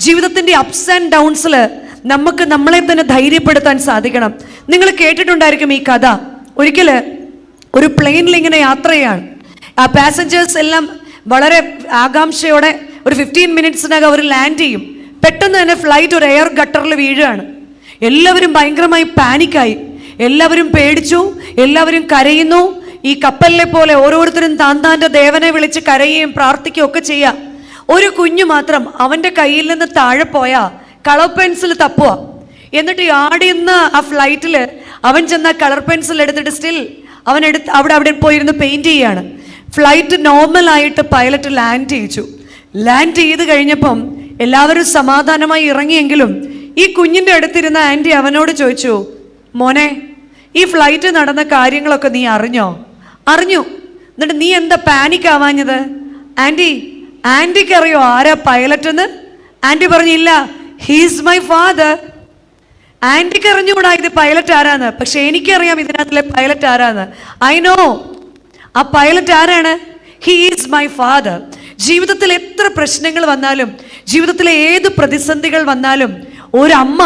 ജീവിതത്തിൻ്റെ ups and ഡൗൺസിൽ നമുക്ക് നമ്മളെ തന്നെ ധൈര്യപ്പെടുത്താൻ സാധിക്കണം. നിങ്ങൾ കേട്ടിട്ടുണ്ടായിരിക്കും ഈ കഥ. ഒരിക്കൽ ഒരു പ്ലെയിനിൽ ഇങ്ങനെ യാത്ര ചെയ്യാണ്. ആ പാസഞ്ചേഴ്സ് എല്ലാം വളരെ ആകാംക്ഷയോടെ ഒരു 15 മിനിറ്റ്സിനകം അവർ ലാൻഡ് ചെയ്യും. പെട്ടെന്ന് തന്നെ ഫ്ലൈറ്റ് ഒരു എയർ ഗട്ടറിൽ വീഴുകയാണ്. എല്ലാവരും ഭയങ്കരമായി പാനിക്കായി, എല്ലാവരും പേടിച്ചു, എല്ലാവരും കരയുന്നു. ഈ കപ്പലിനെ പോലെ ഓരോരുത്തരും താന്താൻ്റെ ദേവനെ വിളിച്ച് കരയുകയും പ്രാർത്ഥിക്കുകയും ഒക്കെ ചെയ്യുക. ഒരു കുഞ്ഞു മാത്രം അവൻ്റെ കയ്യിൽ നിന്ന് താഴെ പോയാൽ കളർ പെൻസിൽ തപ്പുക. എന്നിട്ട് ആടിയുന്ന ആ ഫ്ലൈറ്റിൽ അവൻ ചെന്ന കളർ പെൻസിൽ എടുത്തിട്ട് സ്റ്റിൽ അവൻ അവിടെ പോയിരുന്ന് പെയിൻറ് ചെയ്യാണ്. ഫ്ലൈറ്റ് നോർമലായിട്ട് പൈലറ്റ് ലാൻഡ് ചെയ്യിച്ചു. ലാൻഡ് ചെയ്ത് കഴിഞ്ഞപ്പം എല്ലാവരും സമാധാനമായി ഇറങ്ങിയെങ്കിലും ഈ കുഞ്ഞിൻ്റെ അടുത്തിരുന്ന ആൻറ്റി അവനോട് ചോദിച്ചു, മോനെ, ഈ ഫ്ലൈറ്റ് നടന്ന കാര്യങ്ങളൊക്കെ നീ അറിഞ്ഞോ? അറിഞ്ഞു. എന്നിട്ട് നീ എന്താ പാനിക് ആവാഞ്ഞത്? ആൻറ്റിക്ക് അറിയോ ആരാ പൈലറ്റ് എന്ന്? ആൻറ്റി പറഞ്ഞില്ല, ഹീസ് മൈ ഫാദർ. ആൻറ്റിക്ക് അറിഞ്ഞുകൂടാ ഇത് പൈലറ്റ് ആരാന്ന്, പക്ഷെ എനിക്കറിയാം ഇതിനകത്തിലെ പൈലറ്റ് ആരാന്ന്. I know. ആ പൈലറ്റ് ആരാണ്? He is my father. ജീവിതത്തിൽ എത്ര പ്രശ്നങ്ങൾ വന്നാലും, ജീവിതത്തിലെ ഏത് പ്രതിസന്ധികൾ വന്നാലും ഒരമ്മ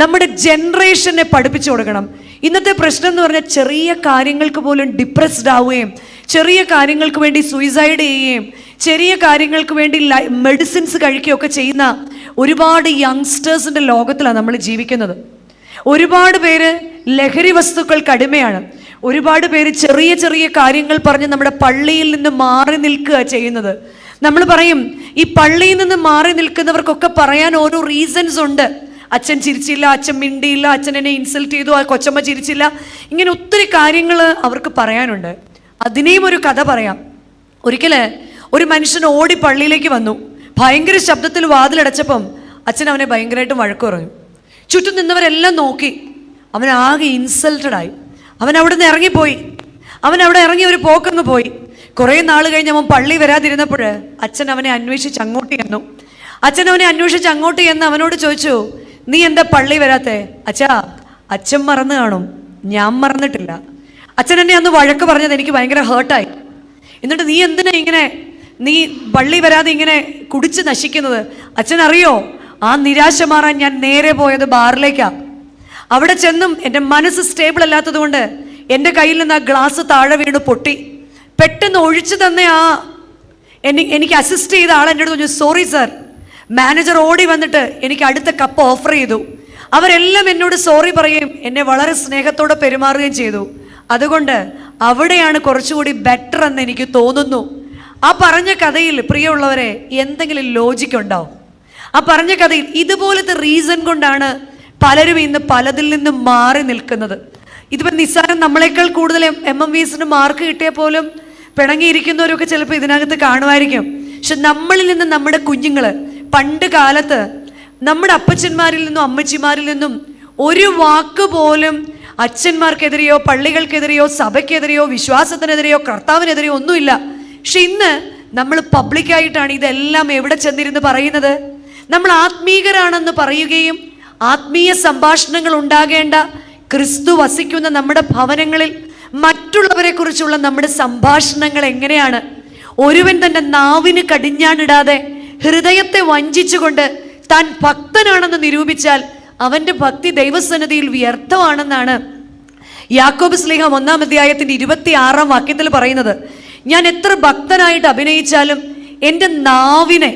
നമ്മുടെ ജനറേഷനെ പഠിപ്പിച്ചു കൊടുക്കണം. ഇന്നത്തെ പ്രശ്നം എന്ന് പറഞ്ഞാൽ ചെറിയ കാര്യങ്ങൾക്ക് പോലും ഡിപ്രസ്ഡ് ആവുകയും, ചെറിയ കാര്യങ്ങൾക്ക് വേണ്ടി സൂയിസൈഡ് ചെയ്യുകയും, ചെറിയ കാര്യങ്ങൾക്ക് വേണ്ടി മെഡിസിൻസ് കഴിക്കുകയൊക്കെ ചെയ്യുന്ന ഒരുപാട് യങ്സ്റ്റേഴ്സിൻ്റെ ലോകത്തിലാണ് നമ്മൾ ജീവിക്കുന്നത്. ഒരുപാട് പേര് ലഹരി വസ്തുക്കൾക്ക് അടിമയാണ്. ഒരുപാട് പേര് ചെറിയ ചെറിയ കാര്യങ്ങൾ പറഞ്ഞ് നമ്മുടെ പള്ളിയിൽ നിന്ന് മാറി നിൽക്കുക ചെയ്യുന്നത്. നമ്മൾ പറയും, ഈ പള്ളിയിൽ നിന്ന് മാറി നിൽക്കുന്നവർക്കൊക്കെ പറയാൻ ഓരോ റീസൺസ് ഉണ്ട്. അച്ഛൻ ചിരിച്ചില്ല, അച്ഛൻ മിണ്ടിയില്ല, അച്ഛൻ എന്നെ ഇൻസൾട്ട് ചെയ്തു, ആ കൊച്ചമ്മ ചിരിച്ചില്ല, ഇങ്ങനെ ഒത്തിരി കാര്യങ്ങൾ അവർക്ക് പറയാനുണ്ട്. അതിനെയും ഒരു കഥ പറയാം. ഒരിക്കൽ ഒരു മനുഷ്യൻ ഓടി പള്ളിയിലേക്ക് വന്നു. ഭയങ്കര ശബ്ദത്തിൽ വാതിലടച്ചപ്പം അച്ഛൻ അവനെ ഭയങ്കരമായിട്ട് വഴക്ക് പറഞ്ഞു. ചുറ്റും നിന്നവരെല്ലാം നോക്കി. അവൻ ആകെ ഇൻസൾട്ടഡായി. അവൻ അവിടെ നിന്ന് ഇറങ്ങിപ്പോയി. അവൻ അവിടെ ഇറങ്ങി ഒരു പോക്കങ്ങ് പോയി. കുറേ നാൾ കഴിഞ്ഞ് അവൻ പള്ളി വരാതിരുന്നപ്പോൾ അച്ഛൻ അവനെ അന്വേഷിച്ച് അങ്ങോട്ട് ചെന്നു. അവനോട് ചോദിച്ചു, നീ എന്താ പള്ളി വരാത്തെ? അച്ഛൻ മറന്നു കാണും, ഞാൻ മറന്നിട്ടില്ല. അച്ഛൻ എന്നെ അന്ന് വഴക്ക് പറഞ്ഞത് എനിക്ക് ഭയങ്കര ഹേർട്ടായി. എന്നിട്ട് നീ എന്തിനാ ഇങ്ങനെ നീ പള്ളി വരാതെ ഇങ്ങനെ കുടിച്ച് നശിക്കുന്നത്? അച്ഛൻ അറിയോ, ആ നിരാശ മാറാൻ ഞാൻ നേരെ പോയത് ബാറിലേക്കാ. അവിടെ ചെന്നും എൻ്റെ മനസ്സ് സ്റ്റേബിൾ അല്ലാത്തത് കൊണ്ട് എൻ്റെ കയ്യിൽ നിന്ന് ആ ഗ്ലാസ് താഴെ വീണ് പൊട്ടി. പെട്ടെന്ന് ഒഴിച്ചു തന്ന എനിക്ക് അസിസ്റ്റ് ചെയ്ത ആൾ എൻ്റെ അടുത്ത് പറഞ്ഞു, സോറി സാർ. മാനേജർ ഓടി വന്നിട്ട് എനിക്ക് അടുത്ത കപ്പ് ഓഫർ ചെയ്തു. അവരെല്ലാം എന്നോട് സോറി പറയുകയും എന്നെ വളരെ സ്നേഹത്തോടെ പെരുമാറുകയും ചെയ്തു. അതുകൊണ്ട് അവിടെയാണ് കുറച്ചുകൂടി ബെറ്റർ എന്ന് എനിക്ക് തോന്നുന്നു. ആ പറഞ്ഞ കഥയിൽ പ്രിയമുള്ളവരെ എന്തെങ്കിലും ലോജിക്ക് ഉണ്ടാവും? ആ പറഞ്ഞ കഥയിൽ ഇതുപോലത്തെ റീസൺ കൊണ്ടാണ് പലരും ഇന്ന് പലതിൽ നിന്നും മാറി നിൽക്കുന്നത്. ഇതിപ്പോൾ നിസ്സാരം നമ്മളെക്കാൾ കൂടുതൽ MMVSന് മാർക്ക് കിട്ടിയാൽ പോലും പിണങ്ങിയിരിക്കുന്നവരൊക്കെ ചിലപ്പോൾ ഇതിനകത്ത് കാണുമായിരിക്കും. പക്ഷെ നമ്മളിൽ നിന്ന് നമ്മുടെ കുഞ്ഞുങ്ങൾ പണ്ട് കാലത്ത് നമ്മുടെ അപ്പച്ചന്മാരിൽ നിന്നും അമ്മച്ചിമാരിൽ നിന്നും ഒരു വാക്ക് പോലും അച്ഛന്മാർക്കെതിരെയോ പള്ളികൾക്കെതിരെയോ സഭയ്ക്കെതിരെയോ വിശ്വാസത്തിനെതിരെയോ കർത്താവിനെതിരെയോ ഒന്നുമില്ല. പക്ഷെ ഇന്ന് നമ്മൾ പബ്ലിക്കായിട്ടാണ് ഇതെല്ലാം എവിടെ ചെന്നിരുന്ന് പറയുന്നത്. നമ്മൾ ആത്മീകരാണെന്ന് പറയുകയും ആത്മീയ സംഭാഷണങ്ങൾ ഉണ്ടാകേണ്ട ക്രിസ്തു വസിക്കുന്ന നമ്മുടെ ഭവനങ്ങളിൽ മറ്റുള്ളവരെ കുറിച്ചുള്ള നമ്മുടെ സംഭാഷണങ്ങൾ എങ്ങനെയാണ്? ഒരുവൻ തൻ്റെ നാവിന് കടിഞ്ഞാണിടാതെ ഹൃദയത്തെ വഞ്ചിച്ചുകൊണ്ട് താൻ ഭക്തനാണെന്ന് നിരൂപിച്ചാൽ അവൻ്റെ ഭക്തി ദൈവസന്നിധിയിൽ വ്യർത്ഥമാണെന്നാണ് യാക്കോബ് ശ്ലീഹ 1-ാം അധ്യായത്തിൻ്റെ 26-ാം വാക്യത്തിൽ പറയുന്നത്. ഞാൻ എത്ര ഭക്തനായിട്ട് അഭിനയിച്ചാലും എൻ്റെ നാവിനെ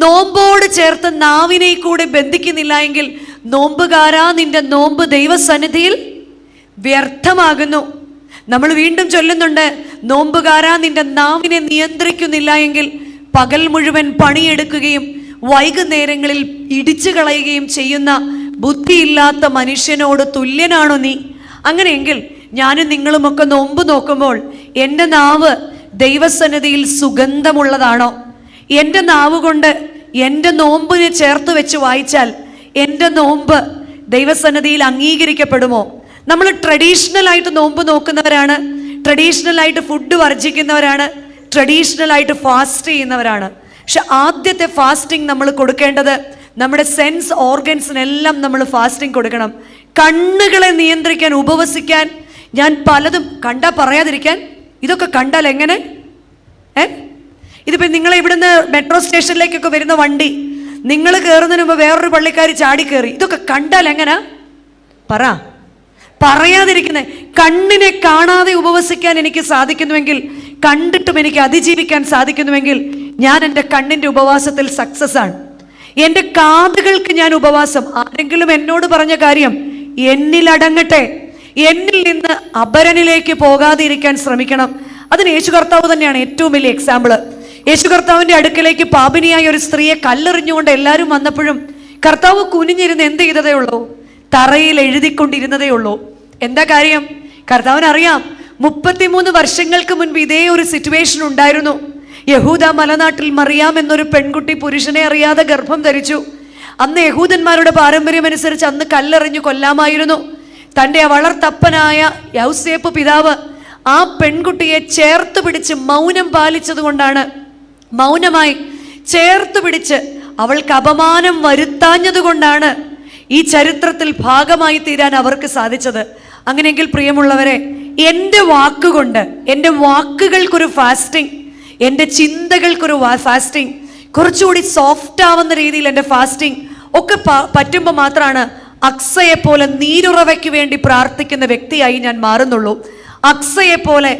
നോമ്പോട് ചേർത്ത് നാവിനെ കൂടെ ബന്ധിക്കുന്നില്ല എങ്കിൽ നോമ്പുകാരാ, നിന്റെ നോമ്പ് ദൈവസന്നിധിയിൽ വ്യർത്ഥമാകുന്നു. നമ്മൾ വീണ്ടും ചൊല്ലുന്നുണ്ട്, നോമ്പുകാരാ, നിന്റെ നാവിനെ നിയന്ത്രിക്കുന്നില്ല എങ്കിൽ പകൽ മുഴുവൻ പണിയെടുക്കുകയും വൈകുന്നേരങ്ങളിൽ ഇടിച്ചു കളയുകയും ചെയ്യുന്ന ബുദ്ധിയില്ലാത്ത മനുഷ്യനോട് തുല്യനാണോ നീ? അങ്ങനെയെങ്കിൽ ഞാനും നിങ്ങളുമൊക്കെ നോമ്പ് നോക്കുമ്പോൾ എൻ്റെ നാവ് ദൈവസന്നിധിയിൽ സുഗന്ധമുള്ളതാണോ? എൻ്റെ നാവ് കൊണ്ട് എൻ്റെ നോമ്പിനെ ചേർത്ത് വെച്ച് വായിച്ചാൽ എൻ്റെ നോമ്പ് ദൈവസന്നിധിയിൽ അംഗീകരിക്കപ്പെടുമോ? നമ്മൾ ട്രഡീഷണലായിട്ട് നോമ്പ് നോക്കുന്നവരാണ്, ട്രഡീഷണലായിട്ട് ഫുഡ് വർജിക്കുന്നവരാണ്, ട്രഡീഷണലായിട്ട് ഫാസ്റ്റ് ചെയ്യുന്നവരാണ്. പക്ഷെ ആദ്യത്തെ ഫാസ്റ്റിംഗ് നമ്മൾ കൊടുക്കേണ്ടത് നമ്മുടെ സെൻസ് ഓർഗൻസിനെല്ലാം നമ്മൾ ഫാസ്റ്റിംഗ് കൊടുക്കണം. കണ്ണുകളെ നിയന്ത്രിക്കാൻ, ഉപവസിക്കാൻ. ഞാൻ പലതും കണ്ടാൽ പറയാതിരിക്കാൻ. ഇതൊക്കെ കണ്ടാൽ എങ്ങനെ? ഇതിപ്പോൾ നിങ്ങളെ ഇവിടുന്ന് മെട്രോ സ്റ്റേഷനിലേക്കൊക്കെ വരുന്ന വണ്ടി, നിങ്ങൾ കയറുന്നതിന് മുമ്പ് വേറൊരു പള്ളിക്കാരി ചാടി കയറി. ഇതൊക്കെ കണ്ടാൽ എങ്ങനെ പറയാതിരിക്കുന്നത്? കണ്ണിനെ കാണാതെ ഉപവസിക്കാൻ എനിക്ക് സാധിക്കുന്നുവെങ്കിൽ, കണ്ടിട്ടും എനിക്ക് അതിജീവിക്കാൻ സാധിക്കുന്നുവെങ്കിൽ, ഞാൻ എൻ്റെ കണ്ണിൻ്റെ ഉപവാസത്തിൽ സക്സസ് ആണ്. എൻ്റെ കാതുകൾക്ക് ഞാൻ ഉപവാസം. ആരെങ്കിലും എന്നോട് പറഞ്ഞ കാര്യം എന്നിലടങ്ങട്ടെ, എന്നിൽ നിന്ന് അപരനിലേക്ക് പോകാതെ ഇരിക്കാൻ ശ്രമിക്കണം. അതിന് യേശു കർത്താവ് തന്നെയാണ് ഏറ്റവും വലിയ എക്സാമ്പിള്. യേശു കർത്താവിൻ്റെ അടുക്കലേക്ക് പാപിനിയായ ഒരു സ്ത്രീയെ കല്ലെറിഞ്ഞുകൊണ്ട് എല്ലാവരും വന്നപ്പോഴും കർത്താവ് കുനിഞ്ഞിരുന്ന് എന്ത് ചെയ്തതേ ഉള്ളൂ? തറയിൽ എഴുതിക്കൊണ്ടിരുന്നതേ ഉള്ളൂ. എന്താ കാര്യം? കർത്താവിനറിയാം 33 വർഷങ്ങൾക്ക് മുൻപ് ഇതേ ഒരു സിറ്റുവേഷൻ ഉണ്ടായിരുന്നു. യഹൂദ മലനാട്ടിൽ മറിയാം എന്നൊരു പെൺകുട്ടി പുരുഷനെ അറിയാതെ ഗർഭം ധരിച്ചു. അന്ന് യഹൂദന്മാരുടെ പാരമ്പര്യം അനുസരിച്ച് അന്ന് കല്ലെറിഞ്ഞു കൊല്ലാമായിരുന്നു. തൻ്റെ വളർത്തപ്പനായ യൗസേപ്പ് പിതാവ് ആ പെൺകുട്ടിയെ ചേർത്ത് പിടിച്ച് മൗനം പാലിച്ചത് കൊണ്ടാണ്, മൗനമായി ചേർത്ത് പിടിച്ച് അവൾക്ക് അപമാനം വരുത്താഞ്ഞത് കൊണ്ടാണ് ഈ ചരിത്രത്തിൽ ഭാഗമായി തീരാൻ അവർക്ക് സാധിച്ചത്. അങ്ങനെയെങ്കിൽ പ്രിയമുള്ളവരെ, എൻ്റെ വാക്കുകൊണ്ട്, എൻ്റെ വാക്കുകൾക്കൊരു ഫാസ്റ്റിംഗ്, എൻ്റെ ചിന്തകൾക്കൊരു ഫാസ്റ്റിംഗ്, കുറച്ചുകൂടി സോഫ്റ്റ് ആവുന്ന രീതിയിൽ എൻ്റെ ഫാസ്റ്റിംഗ് ഒക്കെ പറ്റുമ്പോൾ മാത്രമാണ് അക്സയെ പോലെ നീരുറവയ്ക്ക് വേണ്ടി പ്രാർത്ഥിക്കുന്ന വ്യക്തിയായി ഞാൻ മാറുന്നുള്ളൂ. അക്സയെ പോലെ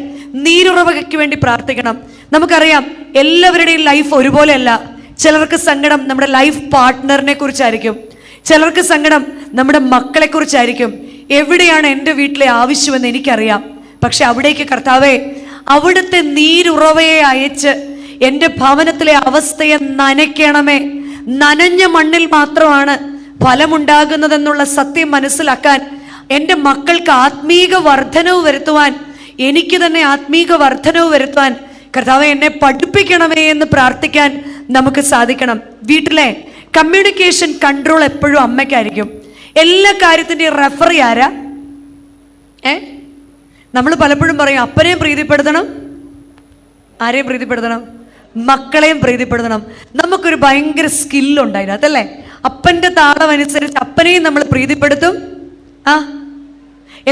നീരുറവയ്ക്ക് വേണ്ടി പ്രാർത്ഥിക്കണം. നമുക്കറിയാം എല്ലാവരുടെയും ലൈഫ് ഒരുപോലെയല്ല. ചിലർക്ക് സങ്കടം നമ്മുടെ ലൈഫ് പാർട്ട്ണറിനെ കുറിച്ചായിരിക്കും, ചിലർക്ക് സങ്കടം നമ്മുടെ മക്കളെ കുറിച്ചായിരിക്കും. എവിടെയാണ് എൻ്റെ വീട്ടിലെ ആവശ്യമെന്ന് എനിക്കറിയാം. പക്ഷെ അവിടേക്ക് കർത്താവേ, അവിടുത്തെ നീരുറവയെ അയച്ച് എൻ്റെ ഭവനത്തിലെ അവസ്ഥയെ നനയ്ക്കണമേ. നനഞ്ഞ മണ്ണിൽ മാത്രമാണ് ഫലമുണ്ടാകുന്നതെന്നുള്ള സത്യം മനസ്സിലാക്കാൻ, എൻ്റെ മക്കൾക്ക് ആത്മീക വർധനവ് വരുത്തുവാൻ, എനിക്ക് തന്നെ ആത്മീക വർധനവ് വരുത്തുവാൻ കർത്താവേ എന്നെ പഠിപ്പിക്കണമേ എന്ന് പ്രാർത്ഥിക്കാൻ നമുക്ക് സാധിക്കണം. വീട്ടിലെ കമ്മ്യൂണിക്കേഷൻ കൺട്രോൾ എപ്പോഴും അമ്മയ്ക്കായിരിക്കും. എല്ലാ കാര്യത്തിൻ്റെയും റെഫറി ആരാ? നമ്മൾ പലപ്പോഴും പറയും അപ്പനെയും പ്രീതിപ്പെടുത്തണം, ആരെയും പ്രീതിപ്പെടുത്തണം? മക്കളെയും പ്രീതിപ്പെടുത്തണം. നമുക്കൊരു ഭയങ്കര സ്കില്ലുണ്ടായിരുന്നു അതല്ലേ? അപ്പൻ്റെ താളം അനുസരിച്ച് അപ്പനെയും നമ്മൾ പ്രീതിപ്പെടുത്തും.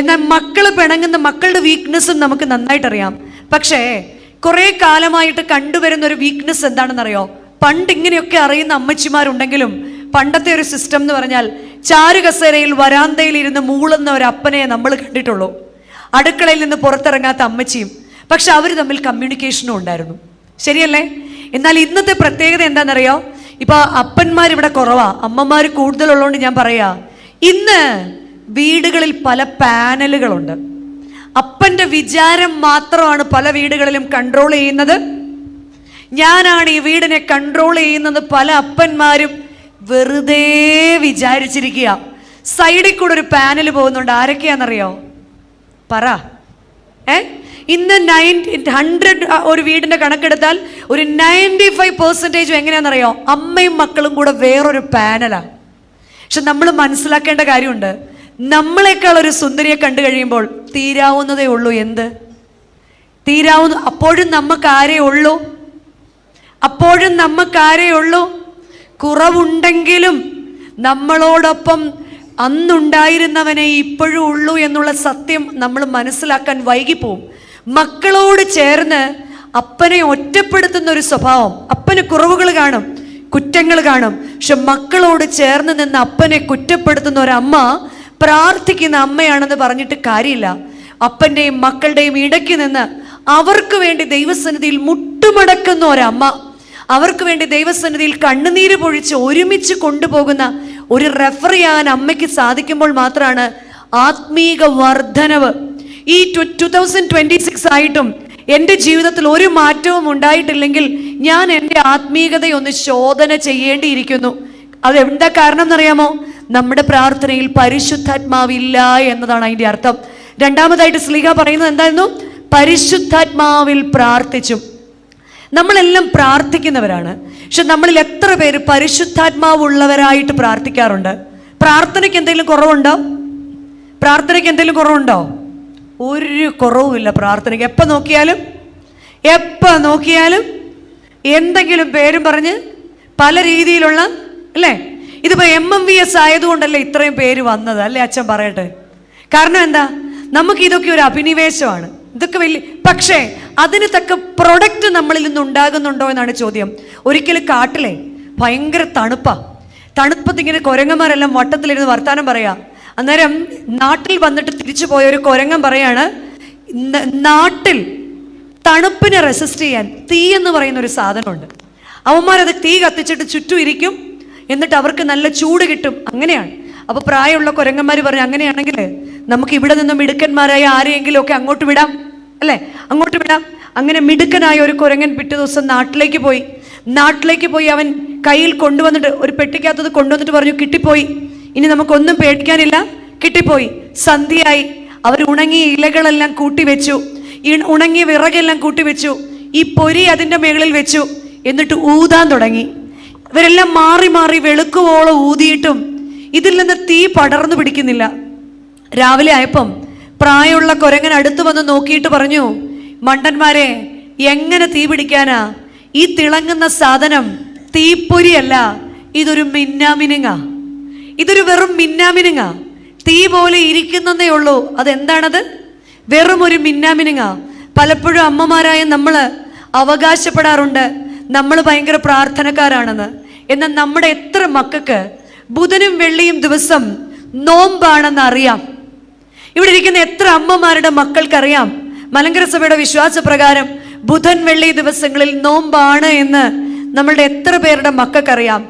എന്നാൽ മക്കൾ പിണങ്ങുന്ന മക്കളുടെ വീക്ക്നെസ്സും നമുക്ക് നന്നായിട്ടറിയാം. പക്ഷേ കുറെ കാലമായിട്ട് കണ്ടുവരുന്ന ഒരു വീക്ക്നെസ് എന്താണെന്നറിയോ? പണ്ട് ഇങ്ങനെയൊക്കെ അറിയുന്ന അമ്മച്ചിമാരുണ്ടെങ്കിലും പണ്ടത്തെ ഒരു സിസ്റ്റം എന്ന് പറഞ്ഞാൽ ചാരുകസേരയിൽ വരാന്തയിൽ ഇരുന്ന് മൂളുന്ന ഒരു അപ്പനെ നമ്മൾ കണ്ടിട്ടുള്ളൂ, അടുക്കളയിൽ നിന്ന് പുറത്തിറങ്ങാത്ത അമ്മച്ചിയും. പക്ഷെ അവർ തമ്മിൽ കമ്മ്യൂണിക്കേഷനും ഉണ്ടായിരുന്നു, ശരിയല്ലേ? എന്നാൽ ഇന്നത്തെ പ്രത്യേകത എന്താണെന്നറിയോ? ഇപ്പൊ അപ്പന്മാരിവിടെ കുറവാ, അമ്മമാർ കൂടുതലുള്ളതുകൊണ്ട് ഞാൻ പറയാ, ഇന്ന് വീടുകളിൽ പല പാനലുകളുണ്ട്. അപ്പൻ്റെ വിചാരം മാത്രമാണ് പല വീടുകളിലും കൺട്രോൾ ചെയ്യുന്നത്. ഞാനാണ് ഈ വീടിനെ കൺട്രോൾ ചെയ്യുന്നത് പല അപ്പന്മാരും വെറുതെ വിചാരിച്ചിരിക്കുക. സൈഡിൽ കൂടെ ഒരു പാനൽ പോകുന്നുണ്ട്. ആരൊക്കെയാണെന്നറിയോ? പറ. ഇന്ന് 100 ഒരു വീടിന്റെ കണക്കെടുത്താൽ ഒരു 95% എങ്ങനെയാണെന്നറിയോ? അമ്മയും മക്കളും കൂടെ വേറൊരു പാനലാണ്. പക്ഷെ നമ്മൾ മനസ്സിലാക്കേണ്ട കാര്യമുണ്ട്, നമ്മളെക്കാൾ ഒരു സുന്ദരിയെ കണ്ടു കഴിയുമ്പോൾ തീരാവുന്നതേ ഉള്ളൂ. എന്ത് തീരാവുന്ന? അപ്പോഴും നമുക്കാരേ ഉള്ളൂ, അപ്പോഴും നമുക്കാരേ ഉള്ളൂ. കുറവുണ്ടെങ്കിലും നമ്മളോടൊപ്പം അന്നുണ്ടായിരുന്നവനെ ഇപ്പോഴും ഉള്ളൂ എന്നുള്ള സത്യം നമ്മൾ മനസ്സിലാക്കാൻ വൈകിപ്പോവും. മക്കളോട് ചേർന്ന് അപ്പനെ ഒറ്റപ്പെടുത്തുന്ന ഒരു സ്വഭാവം. അപ്പന് കുറവുകൾ കാണും, കുറ്റങ്ങൾ കാണും. പക്ഷെ മക്കളോട് ചേർന്ന് നിന്ന് അപ്പനെ കുറ്റപ്പെടുത്തുന്ന ഒരമ്മ പ്രാർത്ഥിക്കുന്ന അമ്മയാണെന്ന് പറഞ്ഞിട്ട് കാര്യമില്ല. അപ്പൻ്റെയും മക്കളുടെയും ഇടയ്ക്ക് നിന്ന് അവർക്ക് വേണ്ടി ദൈവസന്നിധിയിൽ മുട്ടുമടക്കുന്ന ഒരമ്മ, അവർക്ക് വേണ്ടി ദൈവസന്നിധിയിൽ കണ്ണുനീര് പൊഴിച്ച് ഒരുമിച്ച് കൊണ്ടുപോകുന്ന ഒരു റെഫറിയാകാൻ അമ്മയ്ക്ക് സാധിക്കുമ്പോൾ മാത്രമാണ് ആത്മീക വർധനവ്. ഈ 2026 ആയിട്ടും എൻ്റെ ജീവിതത്തിൽ ഒരു മാറ്റവും ഉണ്ടായിട്ടില്ലെങ്കിൽ ഞാൻ എൻ്റെ ആത്മീകതയൊന്ന് ശോധന ചെയ്യേണ്ടിയിരിക്കുന്നു. അതെന്താ കാരണം എന്നറിയാമോ? നമ്മുടെ പ്രാർത്ഥനയിൽ പരിശുദ്ധാത്മാവില്ല എന്നതാണ് അതിൻ്റെ അർത്ഥം. രണ്ടാമതായിട്ട് ശ്ലീഹ പറയുന്നത് എന്തായിരുന്നു? പരിശുദ്ധാത്മാവിൽ പ്രാർത്ഥിച്ചു. നമ്മളെല്ലാം പ്രാർത്ഥിക്കുന്നവരാണ്, പക്ഷെ നമ്മളിൽ എത്ര പേര് പരിശുദ്ധാത്മാവുള്ളവരായിട്ട് പ്രാർത്ഥിക്കാറുണ്ട്? പ്രാർത്ഥനയ്ക്ക് എന്തെങ്കിലും കുറവുണ്ടോ? പ്രാർത്ഥനയ്ക്ക് എന്തെങ്കിലും കുറവുണ്ടോ? ഒരു കുറവുമില്ല പ്രാർത്ഥനയ്ക്ക്. എപ്പോൾ നോക്കിയാലും എന്തെങ്കിലും പേരും പറഞ്ഞ് പല രീതിയിലുള്ള, അല്ലേ? ഇതിപ്പോൾ MMVS ആയതുകൊണ്ടല്ലേ ഇത്രയും പേര് വന്നത്, അല്ലേ അച്ഛൻ പറയട്ടെ? കാരണം എന്താ? നമുക്കിതൊക്കെ ഒരു അഭിനിവേശമാണ്, ഇതൊക്കെ വലിയ. പക്ഷേ അതിന് തക്ക പ്രൊഡക്റ്റ് നമ്മളിൽ നിന്ന് ഉണ്ടാകുന്നുണ്ടോ എന്നാണ് ചോദ്യം. ഒരിക്കലും കാട്ടിലെ ഭയങ്കര തണുപ്പത്ത് ഇങ്ങനെ കുരങ്ങന്മാരെല്ലാം വട്ടത്തിലിരുന്ന് വർത്താനം പറയാ. അന്നേരം നാട്ടിൽ വന്നിട്ട് തിരിച്ചു പോയ ഒരു കുരങ്ങൻ പറയാണ്, നാട്ടിൽ തണുപ്പിനെ റെസിസ്റ്റ് ചെയ്യാൻ തീ എന്ന് പറയുന്ന ഒരു സാധനമുണ്ട്. അവന്മാരത് തീ കത്തിച്ചിട്ട് ചുറ്റും ഇരിക്കും, എന്നിട്ട് അവർക്ക് നല്ല ചൂട് കിട്ടും. അങ്ങനെയാണ്. അപ്പൊ പ്രായമുള്ള കുരങ്ങന്മാർ പറഞ്ഞു, അങ്ങനെയാണെങ്കിൽ നമുക്ക് ഇവിടെ നിന്നും മിടുക്കന്മാരായ ആരെയെങ്കിലും ഒക്കെ അങ്ങോട്ട് വിടാം, അല്ലേ? അങ്ങോട്ട് വിടാം. അങ്ങനെ മിടുക്കനായ ഒരു കുരങ്ങൻ പിറ്റേ ദിവസം നാട്ടിലേക്ക് പോയി അവൻ കയ്യിൽ കൊണ്ടുവന്നിട്ട് ഒരു പെട്ടിക്കകത്തത് കൊണ്ടുവന്നിട്ട് പറഞ്ഞു, കിട്ടിപ്പോയി, ഇനി നമുക്കൊന്നും പേടിക്കാനില്ല, കിട്ടിപ്പോയി. സന്ധ്യയായി. അവർ ഉണങ്ങിയ ഇലകളെല്ലാം കൂട്ടിവെച്ചു, ഉണങ്ങിയ വിറകെല്ലാം കൂട്ടിവെച്ചു, ഈ പൊരി അതിൻ്റെ മുകളിൽ വെച്ചു, എന്നിട്ട് ഊതാൻ തുടങ്ങി. ഇവരെല്ലാം മാറി മാറി വെളുക്കുവോളം ഊതിയിട്ടും ഇതിൽ നിന്ന് തീ പടർന്നു പിടിക്കുന്നില്ല. രാവിലെ ആയപ്പം പ്രായമുള്ള കുരങ്ങൻ അടുത്ത് വന്ന് നോക്കിയിട്ട് പറഞ്ഞു, മണ്ടന്മാരെ, എങ്ങനെ തീ പിടിക്കാനാ? ഈ തിളങ്ങുന്ന സാധനം തീപ്പൊരിയല്ല, ഇതൊരു മിന്നാമിനുങ്ങ, ഇതൊരു വെറും മിന്നാമിനുങ്ങ. തീ പോലെ ഇരിക്കുന്നതേ ഉള്ളൂ. അതെന്താണത്? വെറും ഒരു മിന്നാമിനുങ്ങ. പലപ്പോഴും അമ്മമാരായ നമ്മൾ അവകാശപ്പെടാറുണ്ട് നമ്മൾ ഭയങ്കര പ്രാർത്ഥനക്കാരാണെന്ന്. എന്നാൽ നമ്മുടെ എത്ര മക്കൾക്ക് ബുധനും വെള്ളിയും ദിവസം നോമ്പാണെന്ന് അറിയാം? ഇവിടെ ഇരിക്കുന്ന എത്ര അമ്മമാരുടെ മക്കൾക്കറിയാം മലങ്കര സഭയുടെ വിശ്വാസപ്രകാരം ബുധൻ വെള്ളി ദിവസങ്ങളിൽ നോമ്പാണ് എന്ന്? നമ്മളുടെ എത്ര പേരുടെ മക്കൾക്കറിയാം?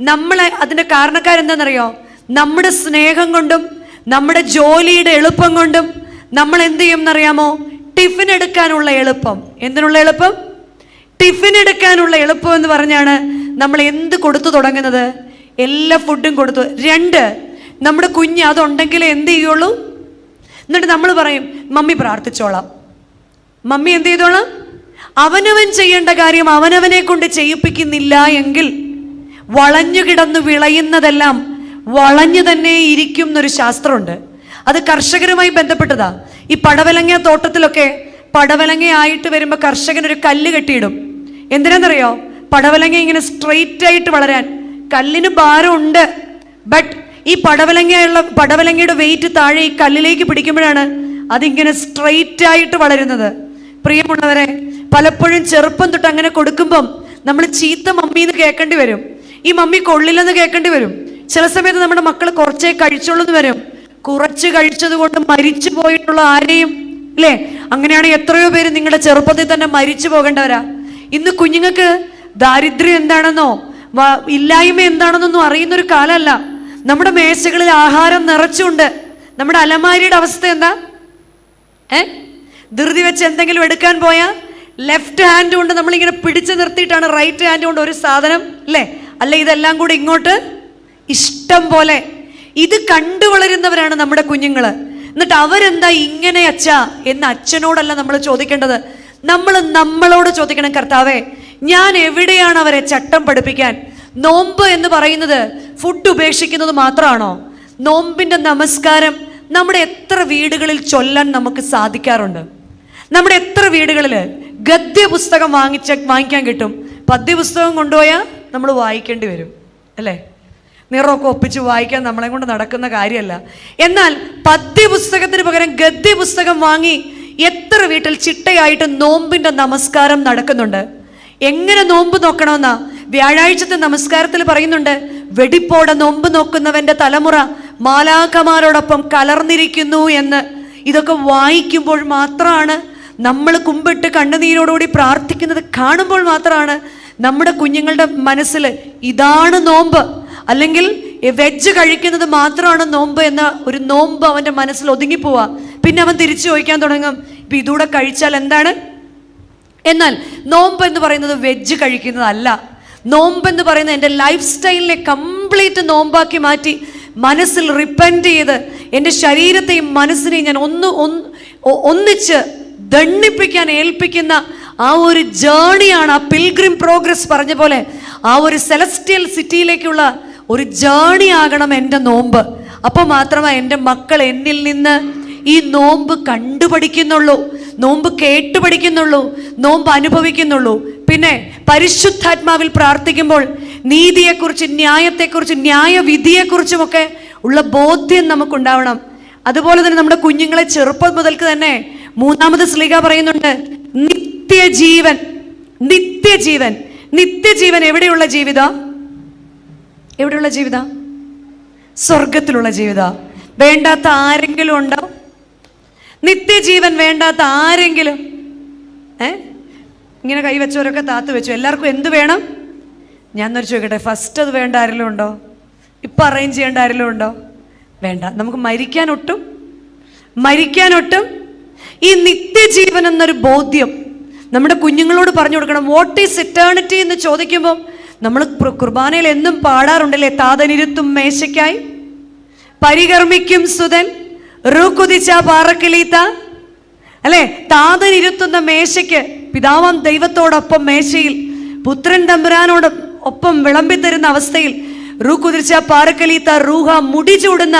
നമ്മളെ അതിൻ്റെ കാരണക്കാരെന്താണെന്നറിയോ? നമ്മുടെ സ്നേഹം കൊണ്ടും നമ്മുടെ ജോലിയുടെ എളുപ്പം കൊണ്ടും നമ്മൾ എന്ത് ചെയ്യും എന്നറിയാമോ? ടിഫിൻ എടുക്കാനുള്ള എളുപ്പം. എന്തിനുള്ള എളുപ്പം? ടിഫിൻ എടുക്കാനുള്ള എളുപ്പം എന്ന് പറഞ്ഞാണ് നമ്മൾ എന്ത് കൊടുത്തു തുടങ്ങുന്നത്? എല്ലാ ഫുഡും കൊടുത്തു. 2, നമ്മുടെ കുഞ്ഞ് അതുണ്ടെങ്കിലേ എന്ത് ചെയ്യുള്ളൂ. എന്നിട്ട് നമ്മൾ പറയും, മമ്മി പ്രാർത്ഥിച്ചോളാം, മമ്മി എന്ത് ചെയ്തോളാം. അവനവൻ ചെയ്യേണ്ട കാര്യം അവനവനെ കൊണ്ട് ചെയ്യിപ്പിക്കുന്നില്ല എങ്കിൽ വളഞ്ഞു കിടന്ന് വിളയുന്നതെല്ലാം വളഞ്ഞു തന്നെ ഇരിക്കും എന്നൊരു ശാസ്ത്രമുണ്ട്. അത് കർഷകരുമായി ബന്ധപ്പെട്ടതാ. ഈ പടവലങ്ങ തോട്ടത്തിലൊക്കെ പടവലങ്ങ ആയിട്ട് വരുമ്പോൾ കർഷകൻ ഒരു കല്ല് കെട്ടിയിടും. എന്തിനാണെന്നറിയോ? പടവലങ്ങ ഇങ്ങനെ സ്ട്രെയിറ്റ് ആയിട്ട് വളരാൻ. കല്ലിന് ഭാരമുണ്ട്, ബട്ട് ഈ പടവലങ്ങയുടെ വെയിറ്റ് താഴെ ഈ കല്ലിലേക്ക് പിടിക്കുമ്പോഴാണ് അതിങ്ങനെ സ്ട്രെയിറ്റ് ആയിട്ട് വളരുന്നത്. പ്രിയമുള്ളവരെ, പലപ്പോഴും ചെറുപ്പം തൊട്ട് അങ്ങനെ കൊടുക്കുമ്പം നമ്മൾ ചീത്ത മമ്മിന്ന് കേൾക്കേണ്ടി വരും, ഈ മമ്മി കൊള്ളില്ലെന്ന് കേൾക്കേണ്ടി വരും. ചില സമയത്ത് നമ്മുടെ മക്കൾ കുറച്ചേ കഴിച്ചുള്ളൂ എന്ന് വരും. കുറച്ച് കഴിച്ചത് കൊണ്ട് മരിച്ചു പോയിട്ടുള്ള ആരെയും, അല്ലേ? അങ്ങനെയാണ് എത്രയോ പേര് നിങ്ങളുടെ ചെറുപ്പത്തിൽ തന്നെ മരിച്ചു പോകേണ്ടവരാ. ഇന്ന് കുഞ്ഞുങ്ങൾക്ക് ദാരിദ്ര്യം എന്താണെന്നോ ഇല്ലായ്മ എന്താണെന്നൊന്നും അറിയുന്നൊരു കാലമല്ല. നമ്മുടെ മേശകളിൽ ആഹാരം നിറച്ചുണ്ട്. നമ്മുടെ അലമാരിയുടെ അവസ്ഥ എന്താ? ധൃതി വെച്ച് എന്തെങ്കിലും എടുക്കാൻ പോയാൽ ലെഫ്റ്റ് ഹാൻഡ് കൊണ്ട് നമ്മളിങ്ങനെ പിടിച്ചു നിർത്തിയിട്ടാണ് റൈറ്റ് ഹാൻഡ് കൊണ്ട് ഒരു സാധനം, അല്ലേ? അല്ല, ഇതെല്ലാം കൂടി ഇങ്ങോട്ട് ഇഷ്ടം പോലെ. ഇത് കണ്ടു വളരുന്നവരാണ് നമ്മുടെ കുഞ്ഞുങ്ങള്. എന്നിട്ട് അവരെന്താ ഇങ്ങനെ അച്ഛാ എന്ന് അച്ഛനോടല്ല നമ്മൾ ചോദിക്കേണ്ടത്. നമ്മൾ നമ്മളോട് ചോദിക്കണം, കർത്താവേ, ഞാൻ എവിടെയാണ് അവരെ ചട്ടം പഠിപ്പിക്കാൻ? നോമ്പ് എന്ന് പറയുന്നത് ഫുഡ് ഉപേക്ഷിക്കുന്നത് മാത്രമാണോ? നോമ്പിന്റെ നമസ്കാരം നമ്മുടെ എത്ര വീടുകളിൽ ചൊല്ലാൻ നമുക്ക് സാധിക്കാറുണ്ട്? നമ്മുടെ എത്ര വീടുകളിൽ ഗദ്യ പുസ്തകം വാങ്ങിക്കാൻ കിട്ടും? പദ്യപുസ്തകം കൊണ്ടുപോയാൽ നമ്മൾ വായിക്കേണ്ടി വരും, അല്ലേ? നിറമൊക്കെ ഒപ്പിച്ച് വായിക്കാൻ നമ്മളെ കൊണ്ട് നടക്കുന്ന കാര്യമല്ല. എന്നാൽ പദ്യപുസ്തകത്തിന് പകരം ഗദ്യ പുസ്തകം വാങ്ങി എത്ര വീട്ടിൽ ചിട്ടയായിട്ട് നോമ്പിന്റെ നമസ്കാരം നടക്കുന്നുണ്ട്? എങ്ങനെ നോമ്പ് നോക്കണമെന്നാ വ്യാഴാഴ്ചത്തെ നമസ്കാരത്തിൽ പറയുന്നുണ്ട്. വെടിപ്പോടെ നോമ്പ് നോക്കുന്നവന്റെ തലമുറ മാലാഖമാരോടൊപ്പം കലർന്നിരിക്കുന്നു എന്ന്. ഇതൊക്കെ വായിക്കുമ്പോൾ മാത്രമാണ്, നമ്മൾ കുമ്പിട്ട് കണ്ണുനീരോടുകൂടി പ്രാർത്ഥിക്കുന്നത് കാണുമ്പോൾ മാത്രമാണ് നമ്മുടെ കുഞ്ഞുങ്ങളുടെ മനസ്സിൽ ഇതാണ് നോമ്പ്, അല്ലെങ്കിൽ വെജ് കഴിക്കുന്നത് മാത്രമാണ് നോമ്പ് എന്ന ഒരു നോമ്പ് അവൻ്റെ മനസ്സിൽ ഒതുങ്ങിപ്പോവാ. പിന്നെ അവൻ തിരിച്ചു ചോദിക്കാൻ തുടങ്ങും, ഇപ്പം ഇതൂടെ കഴിച്ചാൽ എന്താണ്? എന്നാൽ നോമ്പ് എന്ന് പറയുന്നത് വെജ് കഴിക്കുന്നതല്ല. നോമ്പ് എന്ന് പറയുന്നത് എൻ്റെ ലൈഫ് സ്റ്റൈലിനെ കംപ്ലീറ്റ് നോമ്പാക്കി മാറ്റി മനസ്സിൽ റിപ്പൻറ്റ് ചെയ്ത് എൻ്റെ ശരീരത്തെയും മനസ്സിനെയും ഞാൻ ഒന്നിച്ച് ദണ്ണിപ്പിക്കാൻ ഏൽപ്പിക്കുന്ന ആ ഒരു ജേണിയാണ്. ആ പിൽഗ്രിം പ്രോഗ്രസ് പറഞ്ഞ പോലെ ആ ഒരു സെലസ്റ്റിയൽ സിറ്റിയിലേക്കുള്ള ഒരു ജേണി ആകണം എൻ്റെ നോമ്പ്. അപ്പോൾ മാത്രമേ എൻ്റെ മക്കൾ എന്നിൽ നിന്ന് ഈ നോമ്പ് കണ്ടുപഠിക്കുന്നുള്ളൂ, നോമ്പ് കേട്ടുപഠിക്കുന്നുള്ളൂ, നോമ്പ് അനുഭവിക്കുന്നുള്ളൂ. പിന്നെ പരിശുദ്ധാത്മാവിൽ പ്രാർത്ഥിക്കുമ്പോൾ നീതിയെക്കുറിച്ച്, ന്യായത്തെക്കുറിച്ച്, ന്യായവിധിയെക്കുറിച്ചുമൊക്കെ ഉള്ള ബോധ്യം നമുക്കുണ്ടാവണം. അതുപോലെ തന്നെ നമ്മുടെ കുഞ്ഞുങ്ങളെ ചെറുപ്പം മുതൽക്ക് തന്നെ 3-ാമത് ശ്ലീഹ പറയുന്നുണ്ട്, നിത്യജീവൻ. നിത്യജീവൻ. നിത്യജീവൻ എവിടെയുള്ള ജീവിതം? എവിടെയുള്ള ജീവിത? സ്വർഗത്തിലുള്ള ജീവിത. വേണ്ടാത്ത ആരെങ്കിലും ഉണ്ടോ? നിത്യജീവൻ വേണ്ടാത്ത ആരെങ്കിലും? ഇങ്ങനെ കൈവച്ചവരൊക്കെ താത്ത് വെച്ചു. എല്ലാവർക്കും എന്ത് വേണം? ഞാൻ എന്നൊരു ചോദിക്കട്ടെ, ഫസ്റ്റ് അത് വേണ്ട ആരെങ്കിലും ഉണ്ടോ? ഇപ്പം അറേഞ്ച് ചെയ്യേണ്ട ആരെങ്കിലും ഉണ്ടോ? വേണ്ട. നമുക്ക് മരിക്കാനൊട്ടും ഈ നിത്യജീവൻ എന്നൊരു ബോധ്യം നമ്മുടെ കുഞ്ഞുങ്ങളോട് പറഞ്ഞു കൊടുക്കണം. വാട്ട് ഈസ് ഇറ്റേണിറ്റി എന്ന് ചോദിക്കുമ്പോൾ നമ്മൾ കുർബാനയിൽ എന്നും പാടാറുണ്ടല്ലേ, താതനിരുത്തും മേശയ്ക്കായി പരികർമ്മിക്കും സുതൻ റൂക്കുതിച്ച പാറക്കിളീത്ത, അല്ലെ? താതനിരുത്തുന്ന മേശയ്ക്ക് പിതാവാം ദൈവത്തോടൊപ്പം മേശയിൽ പുത്രൻ തമ്പുരാനോട് ഒപ്പം വിളമ്പിത്തരുന്ന അവസ്ഥയിൽ റൂക്കുതിച്ച പാറക്കിളീത്ത റൂഹ മുടി ചൂടുന്ന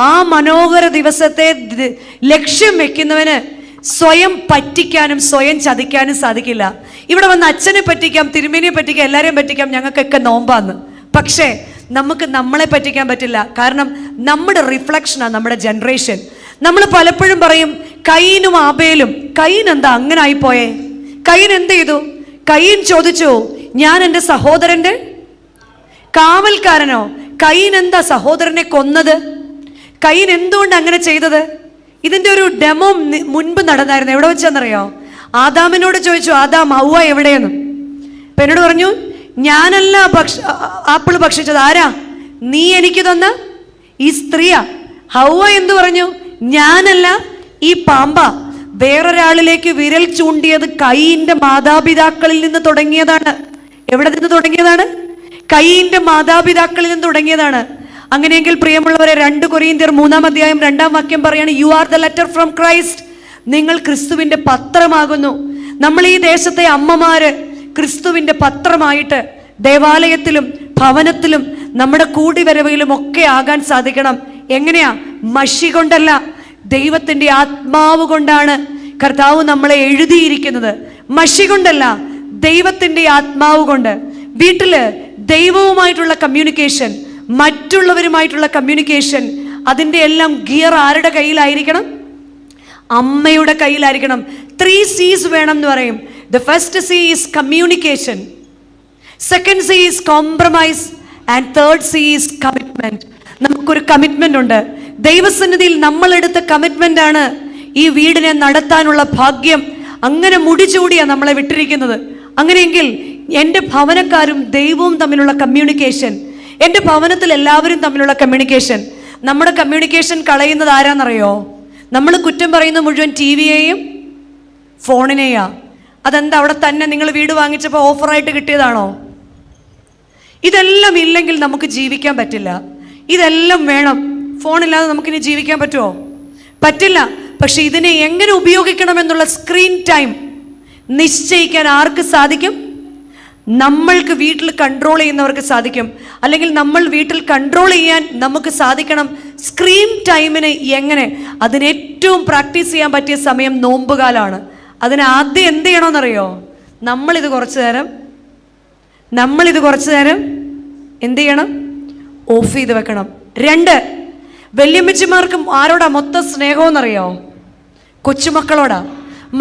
ആ മനോഹര ദിവസത്തെ ലക്ഷ്യം വെക്കുന്നവന് സ്വയം പറ്റിക്കാനും സ്വയം ചതിക്കാനും സാധിക്കില്ല. ഇവിടെ വന്ന് അച്ഛനെ പറ്റിക്കാം, തിരുമേനിയെ പറ്റിക്കാം, എല്ലാവരെയും പറ്റിക്കാം, ഞങ്ങൾക്കൊക്കെ നോമ്പാന്ന്. പക്ഷേ നമുക്ക് നമ്മളെ പറ്റിക്കാൻ പറ്റില്ല. കാരണം നമ്മുടെ റിഫ്ലക്ഷനാണ് നമ്മുടെ ജനറേഷൻ. നമ്മൾ പലപ്പോഴും പറയും കയീനും ആബേലും. കയീൻ എന്താ അങ്ങനെ ആയിപ്പോയേ? കയീൻ എന്ത് ചെയ്തു? കയീൻ ചോദിച്ചു, ഞാൻ എൻ്റെ സഹോദരൻ്റെ കാവൽക്കാരനോ? കയീൻ എന്താ സഹോദരനെ കൊന്നത്? കയീൻ എന്തുകൊണ്ട് അങ്ങനെ ചെയ്തത്? ഇതിൻ്റെ ഒരു ഡെമോ മുൻപ് നടന്നായിരുന്നു. എവിടെ വെച്ചാന്നറിയോ? ആദാമിനോട് ചോദിച്ചു, ആദാം ഹൗവ എവിടെയെന്ന്. അപ്പൊ എന്നോട് പറഞ്ഞു, ഞാനല്ല ആപ്പിൾ ഭക്ഷിച്ചത്. ആരാ? നീ എനിക്ക് തന്ന ഈ സ്ത്രീയാ. ഹൗവ എന്തു പറഞ്ഞു? ഞാനല്ല, ഈ പാമ്പാ. വേറൊരാളിലേക്ക് വിരൽ ചൂണ്ടിയത് കയീന്റെ മാതാപിതാക്കളിൽ നിന്ന് തുടങ്ങിയതാണ്. എവിടെ നിന്ന് തുടങ്ങിയതാണ്? കയീന്റെ മാതാപിതാക്കളിൽ നിന്ന് തുടങ്ങിയതാണ്. അങ്ങനെയെങ്കിൽ പ്രിയമുള്ളവരെ, 2 കൊരിന്ത്യർ 3-ാം അധ്യായം 2-ാം വാക്യം പറയാണ്, you are the letter from Christ. നിങ്ങൾ ക്രിസ്തുവിന്റെ പത്രമാകുന്നു. നമ്മൾ ഈ ദേശത്തെ അമ്മമാര് ക്രിസ്തുവിന്റെ പത്രമായിട്ട് ദേവാലയത്തിലും ഭവനത്തിലും നമ്മുടെ കൂടിവരവിലും ഒക്കെ ആകാൻ സാധിക്കണം. എങ്ങനെയാ? മഷി കൊണ്ടല്ല, ദൈവത്തിന്റെ ആത്മാവ് കൊണ്ടാണ് കർത്താവ് നമ്മളെ എഴുതിയിരിക്കുന്നത്. മഷി കൊണ്ടല്ല, ദൈവത്തിന്റെ ആത്മാവ് കൊണ്ട്. വീട്ടില് ദൈവവുമായിട്ടുള്ള കമ്മ്യൂണിക്കേഷൻ, മറ്റുള്ളവരുമായിട്ടുള്ള കമ്മ്യൂണിക്കേഷൻ, അതിൻ്റെ എല്ലാം ഗിയർ ആരുടെ കയ്യിലായിരിക്കണം? അമ്മയുടെ കയ്യിലായിരിക്കണം. 3 C's വേണം എന്ന് പറയും. The first C is communication, second C is compromise and third C is commitment. നമുക്കൊരു കമ്മിറ്റ്മെന്റ് ഉണ്ട്. ദൈവസന്നിധിയിൽ നമ്മൾ എടുത്ത കമ്മിറ്റ്മെന്റ് ആണ് ഈ വീടിനെ നടത്താനുള്ള ഭാഗ്യം. അങ്ങനെ മുടിചൂടിയാണ് നമ്മളെ വിട്ടിരിക്കുന്നത്. അങ്ങനെയെങ്കിൽ എൻ്റെ ഭവനക്കാരും ദൈവവും തമ്മിലുള്ള കമ്മ്യൂണിക്കേഷൻ, എൻ്റെ ഭവനത്തിൽ എല്ലാവരും തമ്മിലുള്ള കമ്മ്യൂണിക്കേഷൻ. നമ്മുടെ കമ്മ്യൂണിക്കേഷൻ കളയുന്നത് ആരാന്നറിയോ? നമ്മൾ കുറ്റം പറയുന്ന മുഴുവൻ TV-യെയും ഫോണിനെയാ. അതെന്താ? അവിടെ തന്നെ നിങ്ങൾ വീട് വാങ്ങിച്ചപ്പോൾ ഓഫറായിട്ട് കിട്ടിയതാണോ? ഇതെല്ലാം ഇല്ലെങ്കിൽ നമുക്ക് ജീവിക്കാൻ പറ്റില്ല. ഇതെല്ലാം വേണം. ഫോണില്ലാതെ നമുക്കിനി ജീവിക്കാൻ പറ്റുമോ? പറ്റില്ല. പക്ഷെ ഇതിനെ എങ്ങനെ ഉപയോഗിക്കണമെന്നുള്ള സ്ക്രീൻ ടൈം നിശ്ചയിക്കാൻ ആർക്ക് സാധിക്കും? നമ്മൾക്ക് വീട്ടിൽ കൺട്രോൾ ചെയ്യുന്നവർക്ക് സാധിക്കും. അല്ലെങ്കിൽ നമ്മൾ വീട്ടിൽ കൺട്രോൾ ചെയ്യാൻ നമുക്ക് സാധിക്കണം. സ്ക്രീൻ ടൈമിന് എങ്ങനെ? അതിന് ഏറ്റവും പ്രാക്ടീസ് ചെയ്യാൻ പറ്റിയ സമയം നോമ്പുകാലാണ്. അതിന് ആദ്യം എന്ത് ചെയ്യണമെന്നറിയോ? നമ്മളിത് കുറച്ചു നേരം എന്ത് ചെയ്യണം? ഓഫ് ചെയ്ത് വെക്കണം. 2, വല്യമ്മച്ചിമാർക്കും ആരോടാ മൊത്തം സ്നേഹമെന്നറിയോ? കൊച്ചുമക്കളോടാ.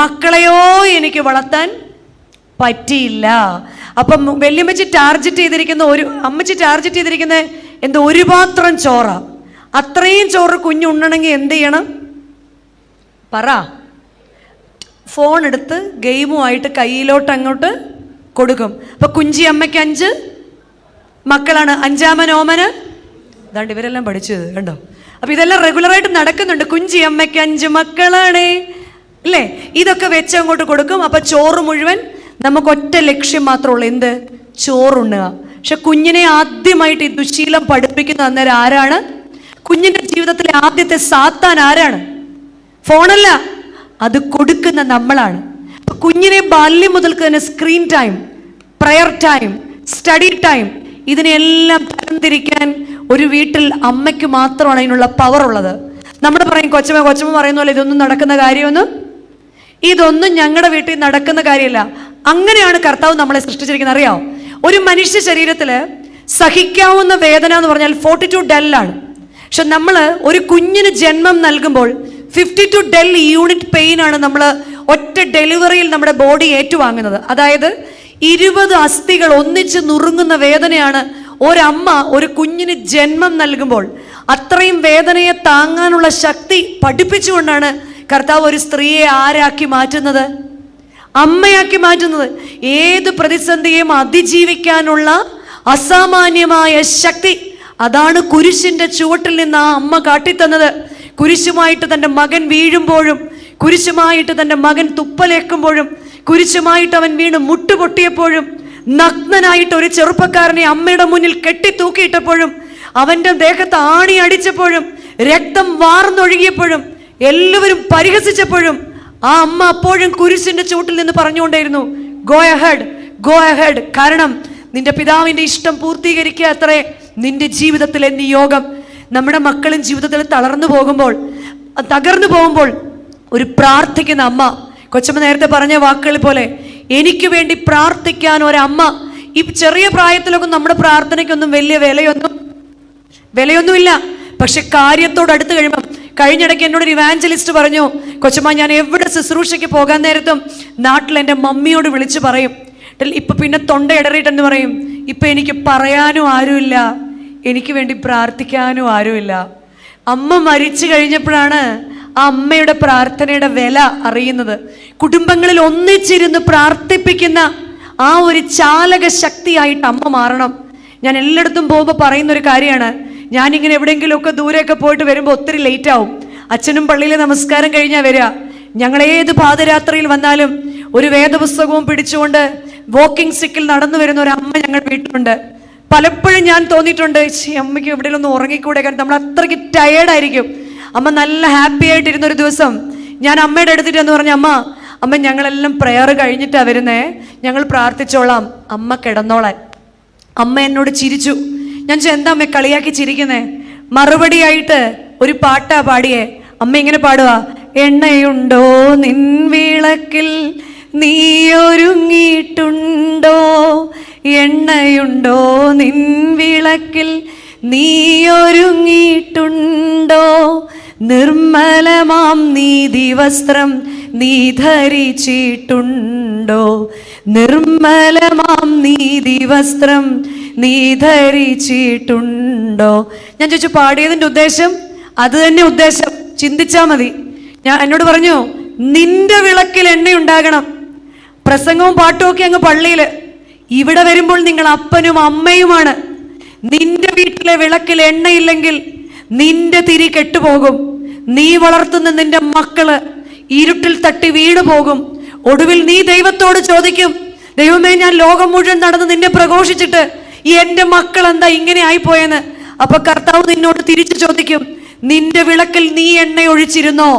മക്കളെയോ എനിക്ക് വളർത്താൻ പറ്റിയില്ല. അപ്പം വല്യമ്മച്ചി ടാർജറ്റ് ചെയ്തിരിക്കുന്ന അമ്മച്ചി ടാർജറ്റ് ചെയ്തിരിക്കുന്ന എന്തോ ഒരു പാത്രം ചോറാ. അത്രയും ചോറ് കുഞ്ഞുണ്ണണമെങ്കിൽ എന്ത് ചെയ്യണം? പറ. ഫോൺ എടുത്ത് ഗെയിമുമായിട്ട് കയ്യിലോട്ട് അങ്ങോട്ട് കൊടുക്കും. അപ്പൊ കുഞ്ചി അമ്മയ്ക്ക് 5 മക്കളാണ്. 5-ാമൻ ഓമന്. അതാണ്ട് ഇവരെല്ലാം പഠിച്ചത് കണ്ടോ? അപ്പൊ ഇതെല്ലാം റെഗുലറായിട്ട് നടക്കുന്നുണ്ട്. കുഞ്ചി അമ്മയ്ക്ക് 5 മക്കളാണ്, അല്ലേ? ഇതൊക്കെ വെച്ച് അങ്ങോട്ട് കൊടുക്കും. അപ്പൊ ചോറ് മുഴുവൻ നമുക്ക് ഒറ്റ ലക്ഷ്യം മാത്രമുള്ളൂ, എന്ത്? ചോറുണ്ണുക. പക്ഷെ കുഞ്ഞിനെ ആദ്യമായിട്ട് ഈ ദുശീലം പഠിപ്പിക്കുന്ന അന്നേരം ആരാണ്? കുഞ്ഞിന്റെ ജീവിതത്തിലെ ആദ്യത്തെ സാത്താൻ ആരാണ്? ഫോണല്ല, അത് കൊടുക്കുന്ന നമ്മളാണ്. കുഞ്ഞിനെ ബാല്യം മുതൽക്ക് തന്നെ screen time, prayer time, study time, ഇതിനെല്ലാം തരംതിരിക്കാൻ ഒരു വീട്ടിൽ അമ്മയ്ക്ക് മാത്രമാണ് അതിനുള്ള പവർ ഉള്ളത്. നമ്മൾ പറയും കൊച്ചമ്മ പറയുന്ന പോലെ ഇതൊന്നും നടക്കുന്ന കാര്യമൊന്നും, ഇതൊന്നും ഞങ്ങളുടെ വീട്ടിൽ നടക്കുന്ന കാര്യമില്ല. അങ്ങനെയാണ് കർത്താവ് നമ്മളെ സൃഷ്ടിച്ചിരിക്കുന്നത്. അറിയാമോ? ഒരു മനുഷ്യ ശരീരത്തില് സഹിക്കാവുന്ന വേദന എന്ന് പറഞ്ഞാൽ 42 ഡെല്ലാണ്. പക്ഷെ നമ്മൾ ഒരു കുഞ്ഞിന് ജന്മം നൽകുമ്പോൾ 52 ഡെൽ യൂണിറ്റ് പെയിൻ ആണ് നമ്മൾ ഒറ്റ ഡെലിവറിയിൽ നമ്മുടെ ബോഡി ഏറ്റുവാങ്ങുന്നത്. അതായത് 20 അസ്ഥികൾ ഒന്നിച്ച് നുറുങ്ങുന്ന വേദനയാണ് ഒരമ്മ ഒരു കുഞ്ഞിന് ജന്മം നൽകുമ്പോൾ അത്രയും വേദനയെ താങ്ങാനുള്ള ശക്തി പഠിപ്പിച്ചുകൊണ്ടാണ് കർത്താവ് ഒരു സ്ത്രീയെ ആരാക്കി മാറ്റുന്നത്? അമ്മയാക്കി മാറ്റുന്നത്. ഏത് പ്രതിസന്ധിയെയും അതിജീവിക്കാനുള്ള അസാമാന്യമായ ശക്തി, അതാണ് കുരിശിന്റെ ചുവട്ടിൽ നിന്ന് ആ അമ്മ കാട്ടിത്തന്നത്. കുരിശുമായിട്ട് തൻ്റെ മകൻ വീഴുമ്പോഴും, കുരിശുമായിട്ട് തൻ്റെ മകൻ തുപ്പലേക്കുമ്പോഴും, കുരിശുമായിട്ട് അവൻ വീണ് മുട്ടുപൊട്ടിയപ്പോഴും, നഗ്നനായിട്ട് ഒരു ചെറുപ്പക്കാരനെ അമ്മയുടെ മുന്നിൽ കെട്ടിത്തൂക്കിയിട്ടപ്പോഴും, അവൻ്റെ ദേഹത്ത് ആണി അടിച്ചപ്പോഴും, രക്തം വാർന്നൊഴുകിയപ്പോഴും, എല്ലാവരും പരിഹസിച്ചപ്പോഴും ആ അമ്മ അപ്പോഴും കുരിശിന്റെ ചുവട്ടിൽ നിന്ന് പറഞ്ഞുകൊണ്ടേയിരുന്നു, ഗോ അഹെഡ്, ഗോ അഹെഡ്. കാരണം നിന്റെ പിതാവിന്റെ ഇഷ്ടം പൂർത്തീകരിക്കുക അത്രേ നിന്റെ ജീവിതത്തിലെ നിയോഗം. നമ്മുടെ മക്കളും ജീവിതത്തിൽ തളർന്നു പോകുമ്പോൾ, തകർന്നു പോകുമ്പോൾ ഒരു പ്രാർത്ഥിക്കുന്ന അമ്മ, കൊച്ചമ്മ നേരത്തെ പറഞ്ഞ വാക്കുകൾ പോലെ എനിക്ക് വേണ്ടി പ്രാർത്ഥിക്കാൻ ഒരമ്മ. ഈ ചെറിയ പ്രായത്തിലൊക്കെ നമ്മുടെ പ്രാർത്ഥനയ്ക്കൊന്നും വലിയ വിലയൊന്നുമില്ല. പക്ഷെ കാര്യത്തോട് അടുത്ത് കഴിയുമ്പം, കഴിഞ്ഞിടയ്ക്ക് എന്നോടൊരു ഇവാഞ്ചലിസ്റ്റ് പറഞ്ഞു, കൊച്ചമ്മ ഞാൻ എവിടെ ശുശ്രൂഷയ്ക്ക് പോകാൻ നേരത്തും നാട്ടിൽ എൻ്റെ മമ്മിയോട് വിളിച്ച് പറയും, ഇപ്പൊ പിന്നെ തൊണ്ട ഇടറിയിട്ടെന്ന് പറയും, ഇപ്പൊ എനിക്ക് പറയാനും ആരുമില്ല, എനിക്ക് വേണ്ടി പ്രാർത്ഥിക്കാനും ആരുമില്ല. അമ്മ മരിച്ചു കഴിഞ്ഞപ്പോഴാണ് ആ അമ്മയുടെ പ്രാർത്ഥനയുടെ വില അറിയുന്നത്. കുടുംബങ്ങളിൽ ഒന്നിച്ചിരുന്ന് പ്രാർത്ഥിപ്പിക്കുന്ന ആ ഒരു ചാലക ശക്തിയായിട്ട് അമ്മ മാറണം. ഞാൻ എല്ലായിടത്തും പോകുമ്പോൾ പറയുന്നൊരു കാര്യമാണ്, ഞാനിങ്ങനെ എവിടെയെങ്കിലുമൊക്കെ ദൂരെയൊക്കെ പോയിട്ട് വരുമ്പോൾ ഒത്തിരി ലേറ്റ് ആവും. അച്ഛനും പള്ളിയിലെ നമസ്കാരം കഴിഞ്ഞാൽ വരിക. ഞങ്ങളേത് പാതിരാത്രിയിൽ വന്നാലും ഒരു വേദപുസ്തകവും പിടിച്ചുകൊണ്ട് വാക്കിംഗ് സ്റ്റിക്കിൽ നടന്നു വരുന്ന ഒരു അമ്മ ഞങ്ങൾ വീട്ടിലുണ്ട്. പലപ്പോഴും ഞാൻ തോന്നിയിട്ടുണ്ട്, അമ്മയ്ക്ക് എവിടെയെങ്കിലും ഒന്ന് ഉറങ്ങിക്കൂടെ, കാരണം നമ്മൾ അത്രയ്ക്ക് ടയേർഡായിരിക്കും. അമ്മ നല്ല ഹാപ്പി ആയിട്ടിരുന്നൊരു ദിവസം ഞാൻ അമ്മയുടെ അടുത്തിട്ട് എന്ന് പറഞ്ഞു, അമ്മ ഞങ്ങളെല്ലാം പ്രെയർ കഴിഞ്ഞിട്ടാണ് വരുന്നേ, ഞങ്ങൾ പ്രാർത്ഥിച്ചോളാം, അമ്മ കിടന്നോളാൻ. അമ്മ എന്നോട് ചിരിച്ചു. ഞാൻ എന്താ അമ്മ കളിയാക്കി ചിരിക്കുന്നേ? മറുപടിയായിട്ട് ഒരു പാട്ടാ പാടിയേ. അമ്മ ഇങ്ങനെ പാടുക, എണ്ണയുണ്ടോ നിൻ വിളക്കിൽ നീ ഒരുങ്ങിയിട്ടുണ്ടോ, എണ്ണയുണ്ടോ നിൻ വിളക്കിൽ നീ ഒരുങ്ങിയിട്ടുണ്ടോ, നിർമ്മലമാം നീതി വസ്ത്രം നീ ധരിച്ചിട്ടുണ്ടോ, നിർമ്മലമാം നീതി വസ്ത്രം നീ ധരിച്ചിട്ടുണ്ടോ. ഞാൻ ചോദിച്ചു, പാടിയതിൻ്റെ ഉദ്ദേശം? അത് തന്നെ ഉദ്ദേശം, ചിന്തിച്ചാൽ മതി. എന്നോട് പറഞ്ഞു, നിന്റെ വിളക്കിൽ എണ്ണയുണ്ടാകണം. പ്രസംഗവും പാട്ടും ഒക്കെ അങ്ങ് പള്ളിയിൽ, ഇവിടെ വരുമ്പോൾ നിങ്ങൾ അപ്പനും അമ്മയുമാണ്. നിന്റെ വീട്ടിലെ വിളക്കിൽ എണ്ണയില്ലെങ്കിൽ നിന്റെ തിരി കെട്ടുപോകും. നീ വളർത്തുന്ന നിന്റെ മക്കള് ഇരുട്ടിൽ തട്ടി വീണു പോകും. ഒടുവിൽ നീ ദൈവത്തോട് ചോദിക്കും, ദൈവമേ ഞാൻ ലോകം മുഴുവൻ നടന്ന് നിന്നെ പ്രഘോഷിച്ചിട്ട് എന്റെ മക്കൾ എന്താ ഇങ്ങനെ ആയിപ്പോയെന്ന്. അപ്പൊ കർത്താവ് നിന്നോട് തിരിച്ചു ചോദിക്കും, നിന്റെ വിളക്കിൽ നീ എണ്ണ ഒഴിച്ചിരുന്നോ,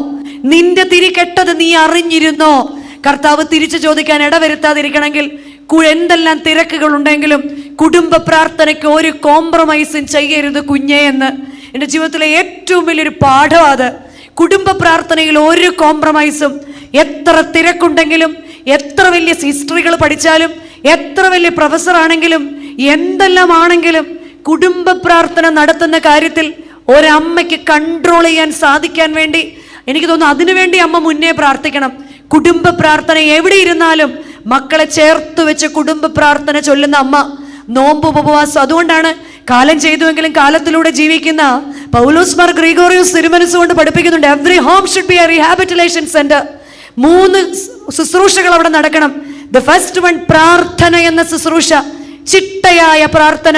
നിന്റെ തിരി കെട്ടത് നീ അറിഞ്ഞിരുന്നോ? കർത്താവ് തിരിച്ചു ചോദിക്കാൻ ഇടവരുത്താതിരിക്കണമെങ്കിൽ എന്തെല്ലാം തിരക്കുകൾ ഉണ്ടെങ്കിലും കുടുംബ പ്രാർത്ഥനയ്ക്ക് ഒരു കോംപ്രമൈസും ചെയ്യരുത് കുഞ്ഞേ എന്ന്. എൻ്റെ ജീവിതത്തിലെ ഏറ്റവും വലിയൊരു പാഠം അത്. കുടുംബ പ്രാർത്ഥനയിൽ ഒരു കോംപ്രമൈസും, എത്ര തിരക്കുണ്ടെങ്കിലും, എത്ര വലിയ ഹിസ്റ്ററികൾ പഠിച്ചാലും, എത്ര വലിയ പ്രൊഫസർ ആണെങ്കിലും, എന്തെല്ലാം ആണെങ്കിലും, കുടുംബ പ്രാർത്ഥന നടത്തുന്ന കാര്യത്തിൽ ഒരമ്മയ്ക്ക് കൺട്രോൾ ചെയ്യാൻ സാധിക്കാൻ വേണ്ടി എനിക്ക് തോന്നുന്നു അതിനുവേണ്ടി അമ്മ മുന്നേ പ്രാർത്ഥിക്കണം. കുടുംബ പ്രാർത്ഥന എവിടെ ഇരുന്നാലും മക്കളെ ചേർത്ത് വെച്ച് കുടുംബ പ്രാർത്ഥന ചൊല്ലുന്ന അമ്മ, നോമ്പ് ഉപവാസം. അതുകൊണ്ടാണ് കാലം ചെയ്തുവെങ്കിലും കാലത്തിലൂടെ ജീവിക്കുന്ന പൗലോസ് മാർ ഗ്രിഗോറിയോസ് തിരുമനസ്സുകൊണ്ട് പഠിപ്പിക്കുന്നുണ്ട്, every home should be A rehabilitation centre. 3 ശുശ്രൂഷകൾ അവിടെ നടക്കണം. ദ ഫസ്റ്റ് വൺ, പ്രാർത്ഥന എന്ന ശുശ്രൂഷ, ചിട്ടയായ പ്രാർത്ഥന.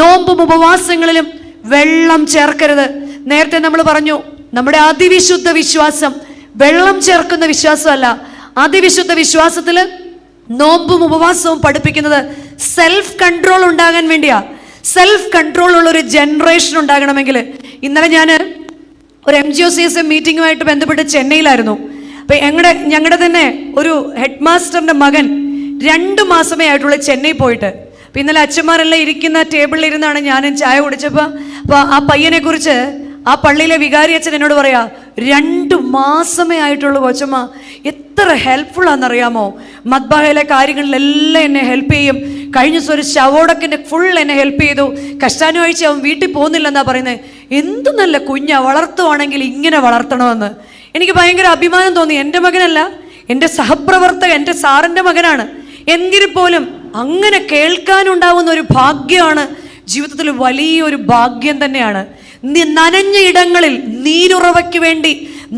നോമ്പും ഉപവാസങ്ങളിലും വെള്ളം ചേർക്കരുത്. നേരത്തെ നമ്മൾ പറഞ്ഞു, നമ്മുടെ അതിവിശുദ്ധ വിശ്വാസം വെള്ളം ചേർക്കുന്ന വിശ്വാസമല്ല. അതിവിശുദ്ധ വിശ്വാസത്തിൽ നോമ്പും ഉപവാസവും പഠിപ്പിക്കുന്നത് സെൽഫ് കൺട്രോൾ ഉണ്ടാകാൻ വേണ്ടിയാ. സെൽഫ് കൺട്രോൾ ഉള്ള ഒരു ജനറേഷൻ ഉണ്ടാകണമെങ്കിൽ, ഇന്നലെ ഞാൻ ഒരു MGOCSM മീറ്റിങ്ങുമായിട്ട് ബന്ധപ്പെട്ട് ചെന്നൈയിലായിരുന്നു. അപ്പം ഞങ്ങളുടെ തന്നെ ഒരു ഹെഡ് മാസ്റ്ററിൻ്റെ മകൻ 2 മാസമേ ആയിട്ടുള്ള ചെന്നൈ പോയിട്ട്. അപ്പം ഇന്നലെ അച്ഛന്മാരെല്ലാം ഇരിക്കുന്ന ടേബിളിൽ ഇരുന്നാണ് ഞാനും ചായ കുടിച്ചപ്പോൾ അപ്പോൾ ആ പയ്യനെ കുറിച്ച് ആ പള്ളിയിലെ വികാരി അച്ഛൻ എന്നോട് പറയാ, 2 മാസമേ ആയിട്ടുള്ളൂ കൊച്ചമ്മ, എത്ര ഹെൽപ്ഫുൾ ആണെന്നറിയാമോ, മദ്ബാഹയിലെ കാര്യങ്ങളിലെല്ലാം എന്നെ ഹെൽപ്പ് ചെയ്യും. കഴിഞ്ഞ ദിവസം ഒരു ശവോടക്കിൻ്റെ ഫുൾ എന്നെ ഹെൽപ്പ് ചെയ്തു. കഷ്ടാനുവാഴ്ച അവൻ വീട്ടിൽ പോകുന്നില്ലെന്നാ പറയുന്നത്. എന്തു നല്ല കുഞ്ഞാ, വളർത്തുവാണെങ്കിൽ ഇങ്ങനെ വളർത്തണമെന്ന് എനിക്ക് ഭയങ്കര അഭിമാനം തോന്നി. എൻ്റെ മകനല്ല, എൻ്റെ സഹപ്രവർത്തകൻ, എൻ്റെ സാറിൻ്റെ മകനാണ്. എങ്കിൽ പോലും അങ്ങനെ കേൾക്കാനുണ്ടാവുന്ന ഒരു ഭാഗ്യമാണ് ജീവിതത്തിൽ വലിയൊരു ഭാഗ്യം തന്നെയാണ്. നനഞ്ഞ ഇടങ്ങളിൽ നീരുറവയ്ക്ക് വേണ്ടി,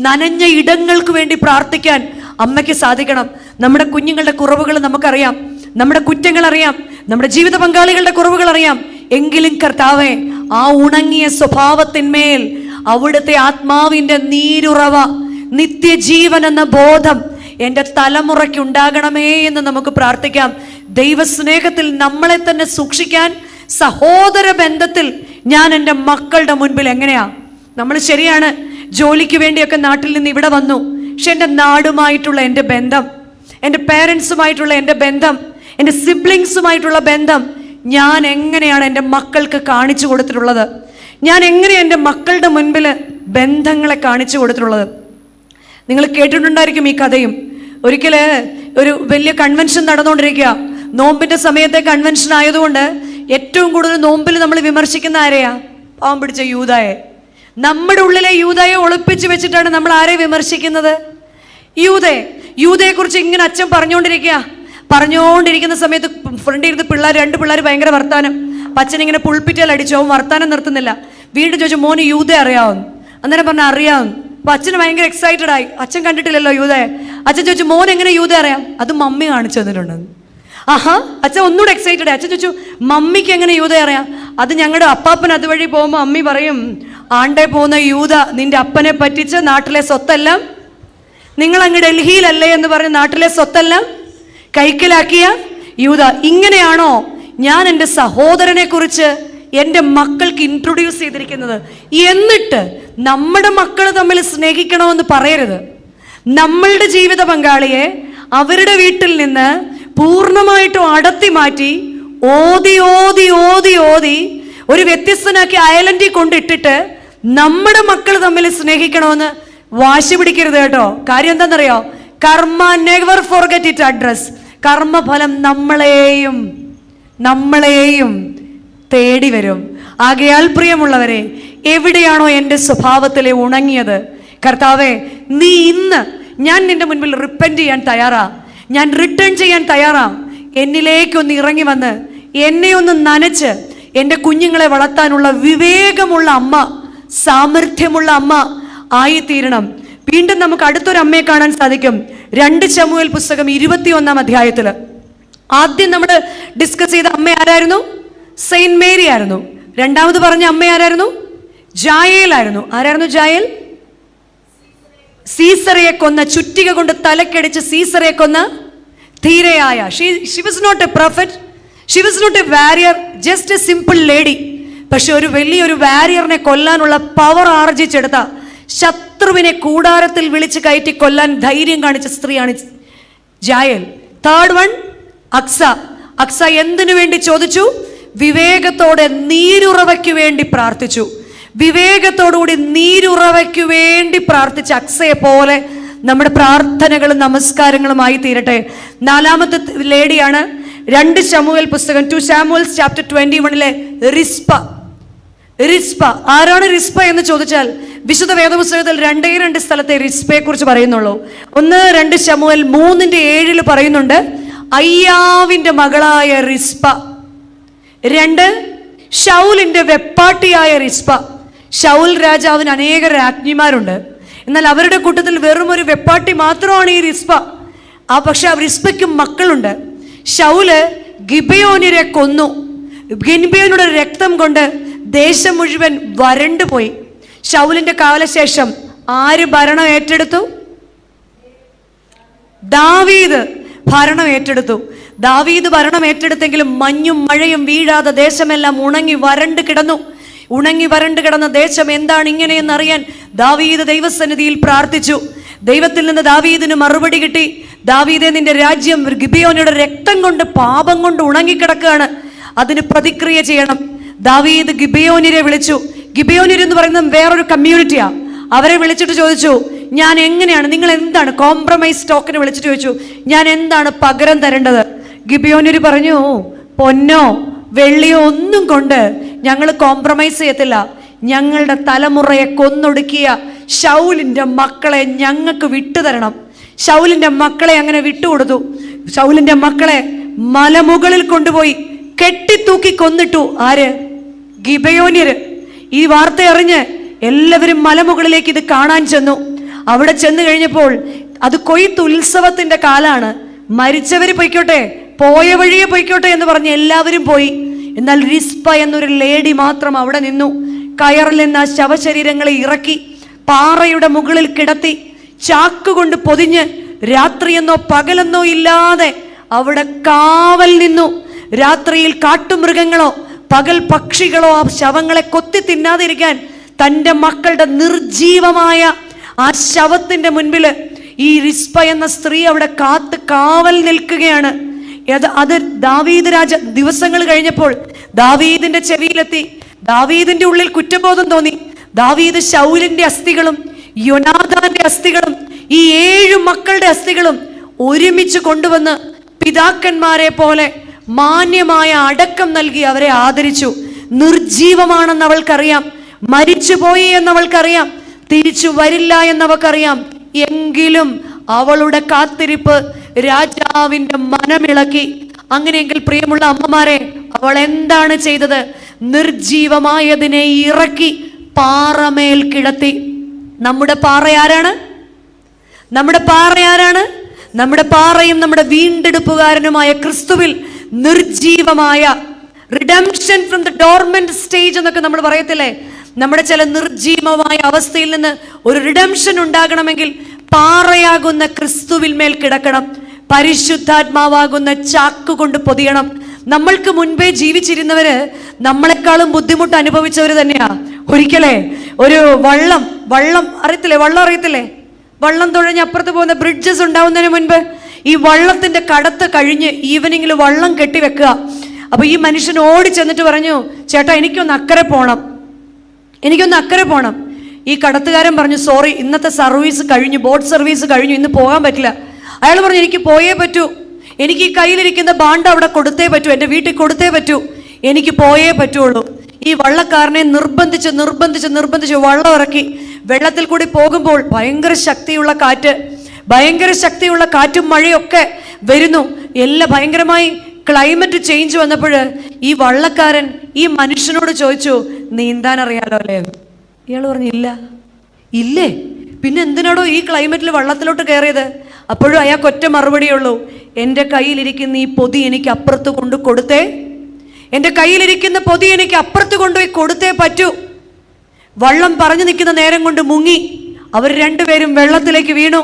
നനഞ്ഞ ഇടങ്ങൾക്ക് വേണ്ടി പ്രാർത്ഥിക്കാൻ അമ്മയ്ക്ക് സാധിക്കണം. നമ്മുടെ കുഞ്ഞുങ്ങളുടെ കുറവുകൾ നമുക്കറിയാം, നമ്മുടെ കുറ്റങ്ങൾ അറിയാം, നമ്മുടെ ജീവിത പങ്കാളികളുടെ കുറവുകൾ അറിയാം. എങ്കിലും കർത്താവേ, ആ ഉണങ്ങിയ സ്വഭാവത്തിന്മേൽ അവിടുത്തെ ആത്മാവിന്റെ നീരുറവ, നിത്യജീവൻ എന്ന ബോധം എൻ്റെ തലമുറയ്ക്ക് ഉണ്ടാകണമേ എന്ന് നമുക്ക് പ്രാർത്ഥിക്കാം. ദൈവസ്നേഹത്തിൽ നമ്മളെ തന്നെ സൂക്ഷിക്കാൻ, സഹോദര ബന്ധത്തിൽ ഞാൻ എൻ്റെ മക്കളുടെ മുൻപിൽ എങ്ങനെയാ? നമ്മൾ ശരിയാണ്, ജോലിക്ക് വേണ്ടിയൊക്കെ നാട്ടിൽ നിന്ന് ഇവിടെ വന്നു. പക്ഷെ എൻ്റെ നാടുമായിട്ടുള്ള എൻ്റെ ബന്ധം, എൻ്റെ പേരൻസുമായിട്ടുള്ള എൻ്റെ ബന്ധം, എൻ്റെ സിബ്ലിങ്സുമായിട്ടുള്ള ബന്ധം ഞാൻ എങ്ങനെയാണ് എൻ്റെ മക്കൾക്ക് കാണിച്ചു കൊടുത്തിട്ടുള്ളത്? ഞാൻ എങ്ങനെയാണ് എൻ്റെ മക്കളുടെ മുൻപിൽ ബന്ധങ്ങളെ കാണിച്ചു കൊടുത്തിട്ടുള്ളത്? നിങ്ങൾ കേട്ടിട്ടുണ്ടായിരിക്കും ഈ കഥയും. ഒരിക്കൽ ഒരു വലിയ കൺവെൻഷൻ നടന്നുകൊണ്ടിരിക്കുക. നോമ്പിന്റെ സമയത്തെ കൺവെൻഷൻ ആയതുകൊണ്ട് ഏറ്റവും കൂടുതൽ നോമ്പിൽ നമ്മൾ വിമർശിക്കുന്ന ആരെയാ? പാവം പിടിച്ച യൂദായെ. നമ്മുടെ ഉള്ളിലെ യൂദായെ ഒളിപ്പിച്ചു വെച്ചിട്ടാണ് നമ്മൾ ആരെ വിമർശിക്കുന്നത്? യൂദയെ കുറിച്ച് ഇങ്ങനെ അച്ഛൻ പറഞ്ഞുകൊണ്ടിരിക്കുന്ന സമയത്ത് ഫ്രണ്ടിൽ ഇരുന്ന് രണ്ട് പിള്ളേർ ഭയങ്കര വർത്താനം. അച്ഛൻ ഇങ്ങനെ പുൾപ്പിറ്റൽ അടിച്ചു, അവൻ വർത്താനം നിർത്തുന്നില്ല. വീണ്ടും ചോദിച്ചു, മോന് യൂദ അറിയാവുന്നു? അന്നേരം പറഞ്ഞാൽ അറിയാവുന്നു. അപ്പൊ അച്ഛന് ഭയങ്കര എക്സൈറ്റഡ് ആയി. അച്ഛൻ കണ്ടിട്ടില്ലല്ലോ യൂദയെ. അച്ഛൻ ചോദിച്ചു, മോൻ എങ്ങനെ യൂദ അറിയാം? അത് മമ്മി കാണിച്ചു തന്നിട്ടുണ്ടെന്ന്. ആഹാ, അച്ഛൻ ഒന്നുകൂടെ എക്സൈറ്റഡ് ആയി. അച്ഛൻ ചോദിച്ചു, മമ്മിക്ക് എങ്ങനെ യൂദ അറിയാം? അത് ഞങ്ങളുടെ അപ്പാപ്പൻ അതുവഴി പോകുമ്പോൾ അമ്മി പറയും, ആണ്ടേ പോകുന്ന യൂദ നിന്റെ അപ്പനെ പറ്റിച്ച് നാട്ടിലെ സ്വത്തെല്ലാം, നിങ്ങൾ അങ്ങ് ഡൽഹിയിലല്ലേ എന്ന് പറഞ്ഞ് നാട്ടിലെ സ്വത്തെല്ലാം കൈക്കലാക്കിയ യൂദ. ഇങ്ങനെയാണോ ഞാൻ എൻ്റെ സഹോദരനെ കുറിച്ച് എൻ്റെ മക്കൾക്ക് ഇൻട്രൊഡ്യൂസ് ചെയ്തിരിക്കുന്നത്? എന്നിട്ട് നമ്മുടെ മക്കൾ തമ്മിൽ സ്നേഹിക്കണമെന്ന് പറയരുത്. നമ്മളുടെ ജീവിത പങ്കാളിയെ അവരുടെ വീട്ടിൽ നിന്ന് പൂർണ്ണമായിട്ടും അടർത്തി മാറ്റി ഓതി ഓതി ഓതി ഓതി ഒരു വ്യത്യസ്തനാക്കി അയലൻഡിൽ കൊണ്ടിട്ടിട്ട് നമ്മുടെ മക്കൾ തമ്മിൽ സ്നേഹിക്കണമെന്ന് വാശി പിടിക്കരുത് കേട്ടോ. കാര്യം എന്താണെന്നറിയോ? കർമ്മ നെവർ ഫോർഗെറ്റ് ഇറ്റ് അഡ്രസ്. കർമ്മഫലം നമ്മളെയും തേടി വരും. ആകയാൽ പ്രിയമുള്ളവരെ, എവിടെയാണോ എൻ്റെ സ്വഭാവത്തിലെ ഉണങ്ങിയത്, കർത്താവേ, നീ ഇന്ന് ഞാൻ നിന്റെ മുൻപിൽ റിപ്പന്റ് ചെയ്യാൻ തയ്യാറാ, ഞാൻ റിട്ടേൺ ചെയ്യാൻ തയ്യാറാ. എന്നിലേക്കൊന്ന് ഇറങ്ങി വന്ന് എന്നെ ഒന്ന് നനച്ച് എൻ്റെ കുഞ്ഞുങ്ങളെ വളർത്താനുള്ള വിവേകമുള്ള അമ്മ, സാമർഥ്യമുള്ള അമ്മ ആയിത്തീരണം. വീണ്ടും നമുക്ക് അടുത്തൊരു അമ്മയെ കാണാൻ സാധിക്കും. 2 ശമൂവേൽ പുസ്തകം 21-ാം അധ്യായത്തിൽ ആദ്യം നമ്മൾ ഡിസ്കസ് ചെയ്ത അമ്മ ആരായിരുന്നു? സെയിന്റ് മേരി ആയിരുന്നു. രണ്ടാമത് പറഞ്ഞ അമ്മ ആരായിരുന്നു? ജായേൽ ആയിരുന്നു. ആരായിരുന്നു ജായേൽ? സീസറയെ കൊന്ന, ചുറ്റിക കൊണ്ട് തലക്കടിച്ച് സീസറയെ കൊന്ന ധീരയായ. she was not a prophet, she was not a warrior, just a simple lady. പക്ഷെ ഒരു വലിയൊരു വാരിയറിനെ കൊല്ലാനുള്ള പവർ ആർജിച്ചെടുത്ത, ശത്രുവിനെ കൂടാരത്തിൽ വിളിച്ച് കയറ്റി കൊല്ലാൻ ധൈര്യം കാണിച്ച സ്ത്രീയാണ് ജായേൽ. തേർഡ് വൺ അക്സ എന്തിനു വേണ്ടി ചോദിച്ചു? വിവേകത്തോടെ നീരുറവയ്ക്ക് വേണ്ടി പ്രാർത്ഥിച്ചു. വിവേകത്തോടുകൂടി നീരുറവയ്ക്ക് വേണ്ടി പ്രാർത്ഥിച്ച അക്സയെ പോലെ നമ്മുടെ പ്രാർത്ഥനകളും നമസ്കാരങ്ങളുമായി തീരട്ടെ. 4ാമത്തെ ലേഡിയാണ് 2 ശമൂവേൽ പുസ്തകം 2 Samuel chapter 21 റിസ്പ. ആരാണ് റിസ്പ എന്ന് ചോദിച്ചാൽ വിശുദ്ധ വേദപുസ്തകത്തിൽ 2 സ്ഥലത്തെ റിസ്പയെ കുറിച്ച് പറയുന്നുള്ളൂ. 1-2 ശമൂവേൽ 3:7 പറയുന്നുണ്ട്, അയ്യാവിന്റെ മകളായ റിസ്പ. 2 ശൗലിന്റെ വെപ്പാട്ടിയായ റിസ്പ. ശൗൽ രാജാവിന് അനേക രാജ്ഞിമാരുണ്ട്, എന്നാൽ അവരുടെ കൂട്ടത്തിൽ വെറും ഒരു വെപ്പാട്ടി മാത്രമാണ് ഈ റിസ്പ. പക്ഷെ റിസ്പയ്ക്കും മക്കളുണ്ട്. ശൗല് ഗിബയോന്യരെ കൊന്നു. ഗിബയോനുടെ രക്തം കൊണ്ട് ദേശം മുഴുവൻ വരണ്ടുപോയി. ശൗലിന്റെ കാലശേഷം ആര് ഭരണം ഏറ്റെടുത്തു? ദാവീദ് ഭരണം ഏറ്റെടുത്തു. ദാവീദ് ഭരണം ഏറ്റെടുത്തെങ്കിലും മഞ്ഞും മഴയും വീഴാതെ ദേശമെല്ലാം ഉണങ്ങി വരണ്ട് കിടന്ന ദേശം എന്താണ് ഇങ്ങനെയെന്ന് അറിയാൻ ദാവീദ് ദൈവസന്നിധിയിൽ പ്രാർത്ഥിച്ചു. ദൈവത്തിൽ നിന്ന് ദാവീദിന് മറുപടി കിട്ടി. ദാവീദേ, നിന്റെ രാജ്യം ഗിബയോന്യരുടെ രക്തം കൊണ്ട്, പാപം കൊണ്ട് ഉണങ്ങിക്കിടക്കുകയാണ്, അതിന് പ്രതിക്രിയ ചെയ്യണം. ദാവീദ് ഗിബയോന്യരെ വിളിച്ചു. ഗിബയോന്യർ എന്ന് പറയുന്നത് വേറൊരു കമ്മ്യൂണിറ്റിയാ. അവരെ വിളിച്ചിട്ട് ചോദിച്ചു, ഞാൻ എങ്ങനെയാണ്, നിങ്ങൾ എന്താണ് കോംപ്രമൈസ് ടോക്കിന് വിളിച്ചിട്ട് ചോദിച്ചു, ഞാൻ എന്താണ് പകരം തരേണ്ടത്? ഗിബയോന്യർ പറഞ്ഞു, പൊന്നോ വെള്ളിയോ ഒന്നും കൊണ്ട് ഞങ്ങൾ കോംപ്രമൈസ് ചെയ്യത്തില്ല. ഞങ്ങളുടെ തലമുറയെ കൊന്നൊടുക്കിയ ശൗലിന്റെ മക്കളെ ഞങ്ങൾക്ക് വിട്ടുതരണം. ശൗലിന്റെ മക്കളെ അങ്ങനെ വിട്ടുകൊടുത്തു. ശൗലിന്റെ മക്കളെ മലമുകളിൽ കൊണ്ടുപോയി കെട്ടിത്തൂക്കി കൊന്നിട്ടു. ആര്? ഗിബയോന്യര് ഈ വാർത്ത അറിഞ്ഞ് എല്ലാവരും മലമുകളിലേക്ക് ഇത് കാണാൻ ചെന്നു. അവിടെ ചെന്ന് കഴിഞ്ഞപ്പോൾ അത് കൊയ്ത്ത് ഉത്സവത്തിന്റെ കാലാണ്. മരിച്ചവര് പൊയ്ക്കോട്ടെ, പോയ വഴിയെ പൊയ്ക്കോട്ടെ എന്ന് പറഞ്ഞ് എല്ലാവരും പോയി. എന്നാൽ റിസ്പ എന്നൊരു ലേഡി മാത്രം അവിടെ നിന്നു. കയറിൽ നിന്ന് ആ ശവശരീരങ്ങളെ ഇറക്കി പാറയുടെ മുകളിൽ കിടത്തി ചാക്കുകൊണ്ട് പൊതിഞ്ഞ് രാത്രിയെന്നോ പകലെന്നോ ഇല്ലാതെ അവിടെ കാവൽ നിന്നു. രാത്രിയിൽ കാട്ടുമൃഗങ്ങളോ പകൽ പക്ഷികളോ ആ ശവങ്ങളെ കൊത്തി തിന്നാതിരിക്കാൻ തൻ്റെ മക്കളുടെ നിർജീവമായ ആ ശവത്തിന്റെ മുൻപിൽ ഈ റിസ്പ എന്ന സ്ത്രീ അവിടെ കാവൽ നിൽക്കുകയാണ്. അത് ദാവീദ് രാജ ദിവസങ്ങൾ കഴിഞ്ഞപ്പോൾ ദാവീദിന്റെ ചെവിയിലെത്തി. ദാവീദിന്റെ ഉള്ളിൽ കുറ്റബോധം തോന്നി. ദാവീദ് ശൗലിന്റെ അസ്ഥികളും യോനാഥാന്റെ അസ്ഥികളും ഈ 7 മക്കളുടെ അസ്ഥികളും ഒരുമിച്ച് കൊണ്ടുവന്ന് പിതാക്കന്മാരെ പോലെ മാന്യമായ അടക്കം നൽകി അവരെ ആദരിച്ചു. നിർജീവമാണെന്ന് അവൾക്കറിയാം, മരിച്ചുപോയി എന്നവൾക്കറിയാം, തിരിച്ചു വരില്ല എന്നവൾക്കറിയാം. എങ്കിലും അവളുടെ കാത്തിരിപ്പ് രാജാവിന്റെ മനമിളക്കി. അങ്ങനെയെങ്കിൽ പ്രിയമുള്ള അമ്മമാരെ, അവൾ എന്താണ് ചെയ്തത്? നിർജീവമായതിനെ ഇറക്കി പാറമേൽ കിടത്തി. നമ്മുടെ പാറ ആരാണ്? നമ്മുടെ പാറ ആരാണ്? നമ്മുടെ പാറയും നമ്മുടെ വീണ്ടെടുപ്പുകാരനുമായ ക്രിസ്തുവിൽ നിർജീവമായ redemption from the dormant stage എന്നൊക്കെ നമ്മൾ പറയത്തില്ലേ? നമ്മുടെ ചില നിർജീവമായ അവസ്ഥയിൽ നിന്ന് ഒരു റിഡംഷൻ ഉണ്ടാകണമെങ്കിൽ പാറയാകുന്ന ക്രിസ്തുവിൽ മേൽ കിടക്കണം. പരിശുദ്ധാത്മാവാകുന്ന ചാക്ക് കൊണ്ട് പൊതിയണം. നമ്മൾക്ക് മുൻപേ ജീവിച്ചിരുന്നവര് നമ്മളെക്കാളും ബുദ്ധിമുട്ട് അനുഭവിച്ചവര് തന്നെയാ. ഒരിക്കലേ ഒരു വള്ളം അറിയത്തില്ലേ? വള്ളം തുഴഞ്ഞ് അപ്പുറത്ത് പോകുന്ന ബ്രിഡ്ജസ് ഉണ്ടാവുന്നതിന് മുൻപ് ഈ വള്ളത്തിന്റെ കടത്ത് കഴിഞ്ഞ് ഈവനിങ്ങിൽ വള്ളം കെട്ടിവെക്കുക. അപ്പൊ ഈ മനുഷ്യൻ ഓടി ചെന്നിട്ട് പറഞ്ഞു, ചേട്ടാ എനിക്കൊന്ന് അക്കരെ പോണം. ഈ കടത്തുകാരൻ പറഞ്ഞു, സോറി, ഇന്നത്തെ സർവീസ് കഴിഞ്ഞു, ബോട്ട് സർവീസ് കഴിഞ്ഞു, ഇന്ന് പോകാൻ പറ്റില്ല. അയാൾ പറഞ്ഞു, എനിക്ക് പോയേ പറ്റൂ, എനിക്ക് ഈ കയ്യിലിരിക്കുന്ന ബാണ്ട് അവിടെ കൊടുത്തേ പറ്റൂ, എൻ്റെ വീട്ടിൽ കൊടുത്തേ പറ്റൂ, എനിക്ക് പോയേ പറ്റുള്ളൂ. ഈ വള്ളക്കാരനെ നിർബന്ധിച്ച് വള്ളം ഇറക്കി. വെള്ളത്തിൽ കൂടി പോകുമ്പോൾ ഭയങ്കര ശക്തിയുള്ള കാറ്റും മഴയൊക്കെ വരുന്നു. എല്ലാം ഭയങ്കരമായി ക്ലൈമറ്റ് ചേഞ്ച് വന്നപ്പോൾ ഈ വള്ളക്കാരൻ ഈ മനുഷ്യനോട് ചോദിച്ചു, നീന്താൻ അറിയാലോ അല്ലേ? ഇയാൾ പറഞ്ഞു, ഇല്ലേ, പിന്നെ എന്തിനാടോ ഈ ക്ലൈമറ്റിൽ വള്ളത്തിലോട്ട് കയറിയത്? അപ്പോഴും അയാൾക്ക് ഒറ്റ മറുപടിയുള്ളൂ, എൻ്റെ കയ്യിലിരിക്കുന്ന ഈ പൊതി എനിക്ക് അപ്പുറത്ത് കൊണ്ട് കൊടുത്തേ കൊടുത്തേ പറ്റൂ. വള്ളം പറഞ്ഞു നിൽക്കുന്ന നേരം കൊണ്ട് മുങ്ങി. അവർ രണ്ടുപേരും വെള്ളത്തിലേക്ക് വീണു.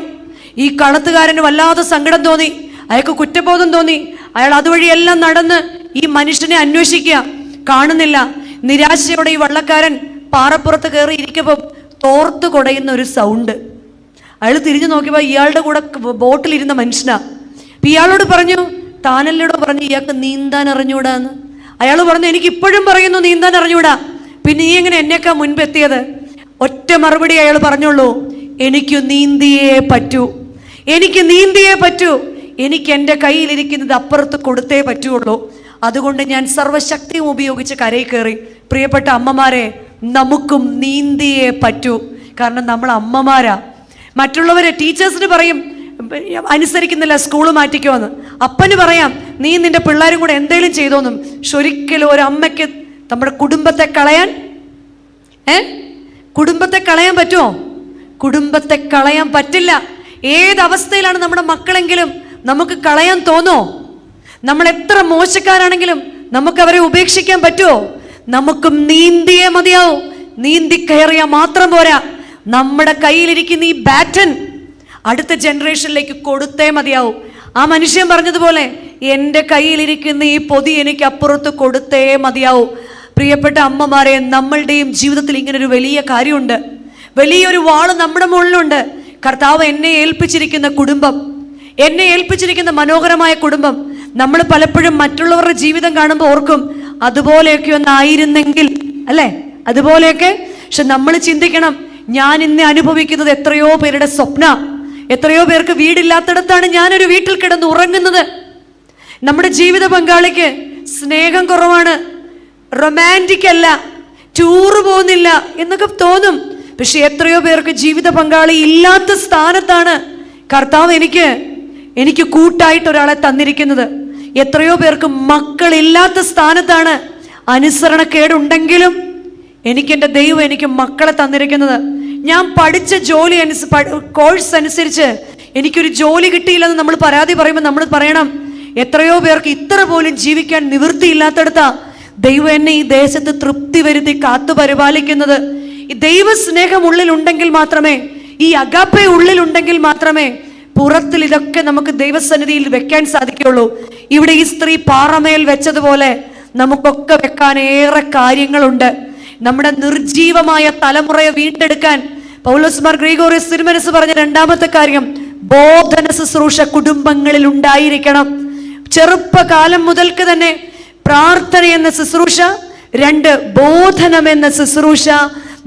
ഈ കടത്തുകാരന് വല്ലാതെ സങ്കടം തോന്നി, അയാൾക്ക് കുറ്റബോധം തോന്നി. അയാൾ അതുവഴിയെല്ലാം നടന്ന് ഈ മനുഷ്യനെ അന്വേഷിക്കുക, കാണുന്നില്ല. നിരാശയോടെ ഈ വള്ളക്കാരൻ പാറപ്പുറത്ത് കയറി ഇരിക്കുമ്പോൾ തോർത്ത് കുടയുന്ന ഒരു സൗണ്ട്. അയാൾ തിരിഞ്ഞു നോക്കിയപ്പോൾ ഇയാളുടെ കൂടെ ബോട്ടിലിരുന്ന മനുഷ്യനാ. അപ്പം ഇയാളോട് പറഞ്ഞു, താനല്ലോട് പറഞ്ഞു ഇയാൾക്ക് നീന്താൻ അറിഞ്ഞൂടാന്ന്. അയാൾ പറഞ്ഞു, എനിക്ക് ഇപ്പോഴും പറയുന്നു നീന്താൻ അറിഞ്ഞൂടാ, പിന്നെ നീ എങ്ങനെ എന്നേക്കാ മുൻപ് എത്തിയത്? ഒറ്റ മറുപടി അയാൾ പറഞ്ഞുള്ളൂ, എനിക്ക് നീന്തിയേ പറ്റൂ, എനിക്ക് എൻ്റെ കയ്യിലിരിക്കുന്നത് അപ്പുറത്ത് കൊടുത്തേ പറ്റുള്ളൂ. അതുകൊണ്ട് ഞാൻ സർവശക്തിയും ഉപയോഗിച്ച് കരയിൽ കയറി. പ്രിയപ്പെട്ട അമ്മമാരെ, നമുക്കും നീന്തിയേ പറ്റൂ. കാരണം നമ്മൾ അമ്മമാരാ. മറ്റുള്ളവരെ ടീച്ചേഴ്സിന് പറയും അനുസരിക്കുന്നില്ല, സ്കൂൾ മാറ്റിക്കോന്ന്. അപ്പന് പറയാം നീ നിന്റെ പിള്ളേരും കൂടെ എന്തേലും ചെയ്തോന്നും. പക്ഷെ ഒരിക്കലും ഒരു അമ്മയ്ക്ക് നമ്മുടെ കുടുംബത്തെ കളയാൻ പറ്റുമോ? കുടുംബത്തെ കളയാൻ പറ്റില്ല. ഏതവസ്ഥയിലാണ് നമ്മുടെ മക്കളെങ്കിലും നമുക്ക് കളയാൻ തോന്നോ? നമ്മൾ എത്ര മോശക്കാരാണെങ്കിലും നമുക്ക് അവരെ ഉപേക്ഷിക്കാൻ പറ്റുമോ? നമുക്കും നീന്തിയേ മതിയാവും. നീന്തി കയറിയാൽ മാത്രം പോരാ, നമ്മുടെ കയ്യിലിരിക്കുന്ന ഈ ബാറ്റൻ അടുത്ത ജനറേഷനിലേക്ക് കൊടുത്തേ മതിയാവും. ആ മനുഷ്യൻ പറഞ്ഞതുപോലെ എൻ്റെ കയ്യിലിരിക്കുന്ന ഈ പൊതി എനിക്ക് അപ്പുറത്ത് കൊടുത്തേ മതിയാവും. പ്രിയപ്പെട്ട അമ്മമാരെ, നമ്മളുടെയും ജീവിതത്തിൽ ഇങ്ങനൊരു വലിയ കാര്യമുണ്ട്, വലിയൊരു വാള് നമ്മുടെ മുകളിലുണ്ട്. കർത്താവ് എന്നെ ഏൽപ്പിച്ചിരിക്കുന്ന കുടുംബം, എന്നെ ഏൽപ്പിച്ചിരിക്കുന്ന മനോഹരമായ കുടുംബം. നമ്മൾ പലപ്പോഴും മറ്റുള്ളവരുടെ ജീവിതം കാണുമ്പോൾ ഓർക്കും അതുപോലെയൊക്കെ ഒന്നായിരുന്നെങ്കിൽ, അല്ലേ? അതുപോലെയൊക്കെ. പക്ഷെ നമ്മൾ ചിന്തിക്കണം, ഞാൻ ഇന്ന് അനുഭവിക്കുന്നത് എത്രയോ പേരുടെ സ്വപ്ന. എത്രയോ പേർക്ക് വീടില്ലാത്തിടത്താണ് ഞാനൊരു വീട്ടിൽ കിടന്ന് ഉറങ്ങുന്നത്. നമ്മുടെ ജീവിത പങ്കാളിക്ക് സ്നേഹം കുറവാണ്, റൊമാൻറ്റിക് അല്ല, ടൂറ് പോകുന്നില്ല എന്നൊക്കെ തോന്നും. പക്ഷെ എത്രയോ പേർക്ക് ജീവിത പങ്കാളി ഇല്ലാത്ത സ്ഥാനത്താണ് കർത്താവ് എനിക്ക് കൂട്ടായിട്ട് ഒരാളെ തന്നിരിക്കുന്നത്. എത്രയോ പേർക്ക് മക്കളില്ലാത്ത സ്ഥാനത്താണ് അനുസരണക്കേടുണ്ടെങ്കിലും എൻ്റെ ദൈവം എനിക്ക് മക്കളെ തന്നിരിക്കുന്നത്, ഞാൻ പഠിച്ച ജോലി കോഴ്സ് അനുസരിച്ച് എനിക്കൊരു ജോലി കിട്ടിയില്ലെന്ന് നമ്മൾ പരാതി പറയുമ്പോൾ നമ്മൾ പറയണം, എത്രയോ പേർക്ക് ഇത്ര പോലും ജീവിക്കാൻ നിവൃത്തിയില്ലാത്തടത്താ ദൈവം എന്നെ ഈ ദേശത്ത് തൃപ്തി വരുത്തി കാത്തു പരിപാലിക്കുന്നത്. ഈ ദൈവസ്നേഹം ഉള്ളിലുണ്ടെങ്കിൽ മാത്രമേ, ഈ അഗാപ്പെ ഉള്ളിലുണ്ടെങ്കിൽ മാത്രമേ പുറത്തിൽ ഇതൊക്കെ നമുക്ക് ദൈവസന്നിധിയിൽ വെക്കാൻ സാധിക്കുകയുള്ളൂ. ഇവിടെ ഈ സ്ത്രീ പാറമേൽ വെച്ചതുപോലെ നമുക്കൊക്കെ വെക്കാൻ ഏറെ കാര്യങ്ങളുണ്ട്. നമ്മുടെ നിർജീവമായ തലമുറയെ വീണ്ടെടുക്കാൻ പൗലോസ് മാർ ഗ്രിഗോറിയോസ് തിരുമനസ് പറഞ്ഞ രണ്ടാമത്തെ കാര്യം, ബോധന ശുശ്രൂഷ കുടുംബങ്ങളിൽ ഉണ്ടായിരിക്കണം. ചെറുപ്പകാലം മുതൽക്ക് തന്നെ പ്രാർത്ഥന എന്ന ശുശ്രൂഷ, 2 ബോധനം എന്ന ശുശ്രൂഷ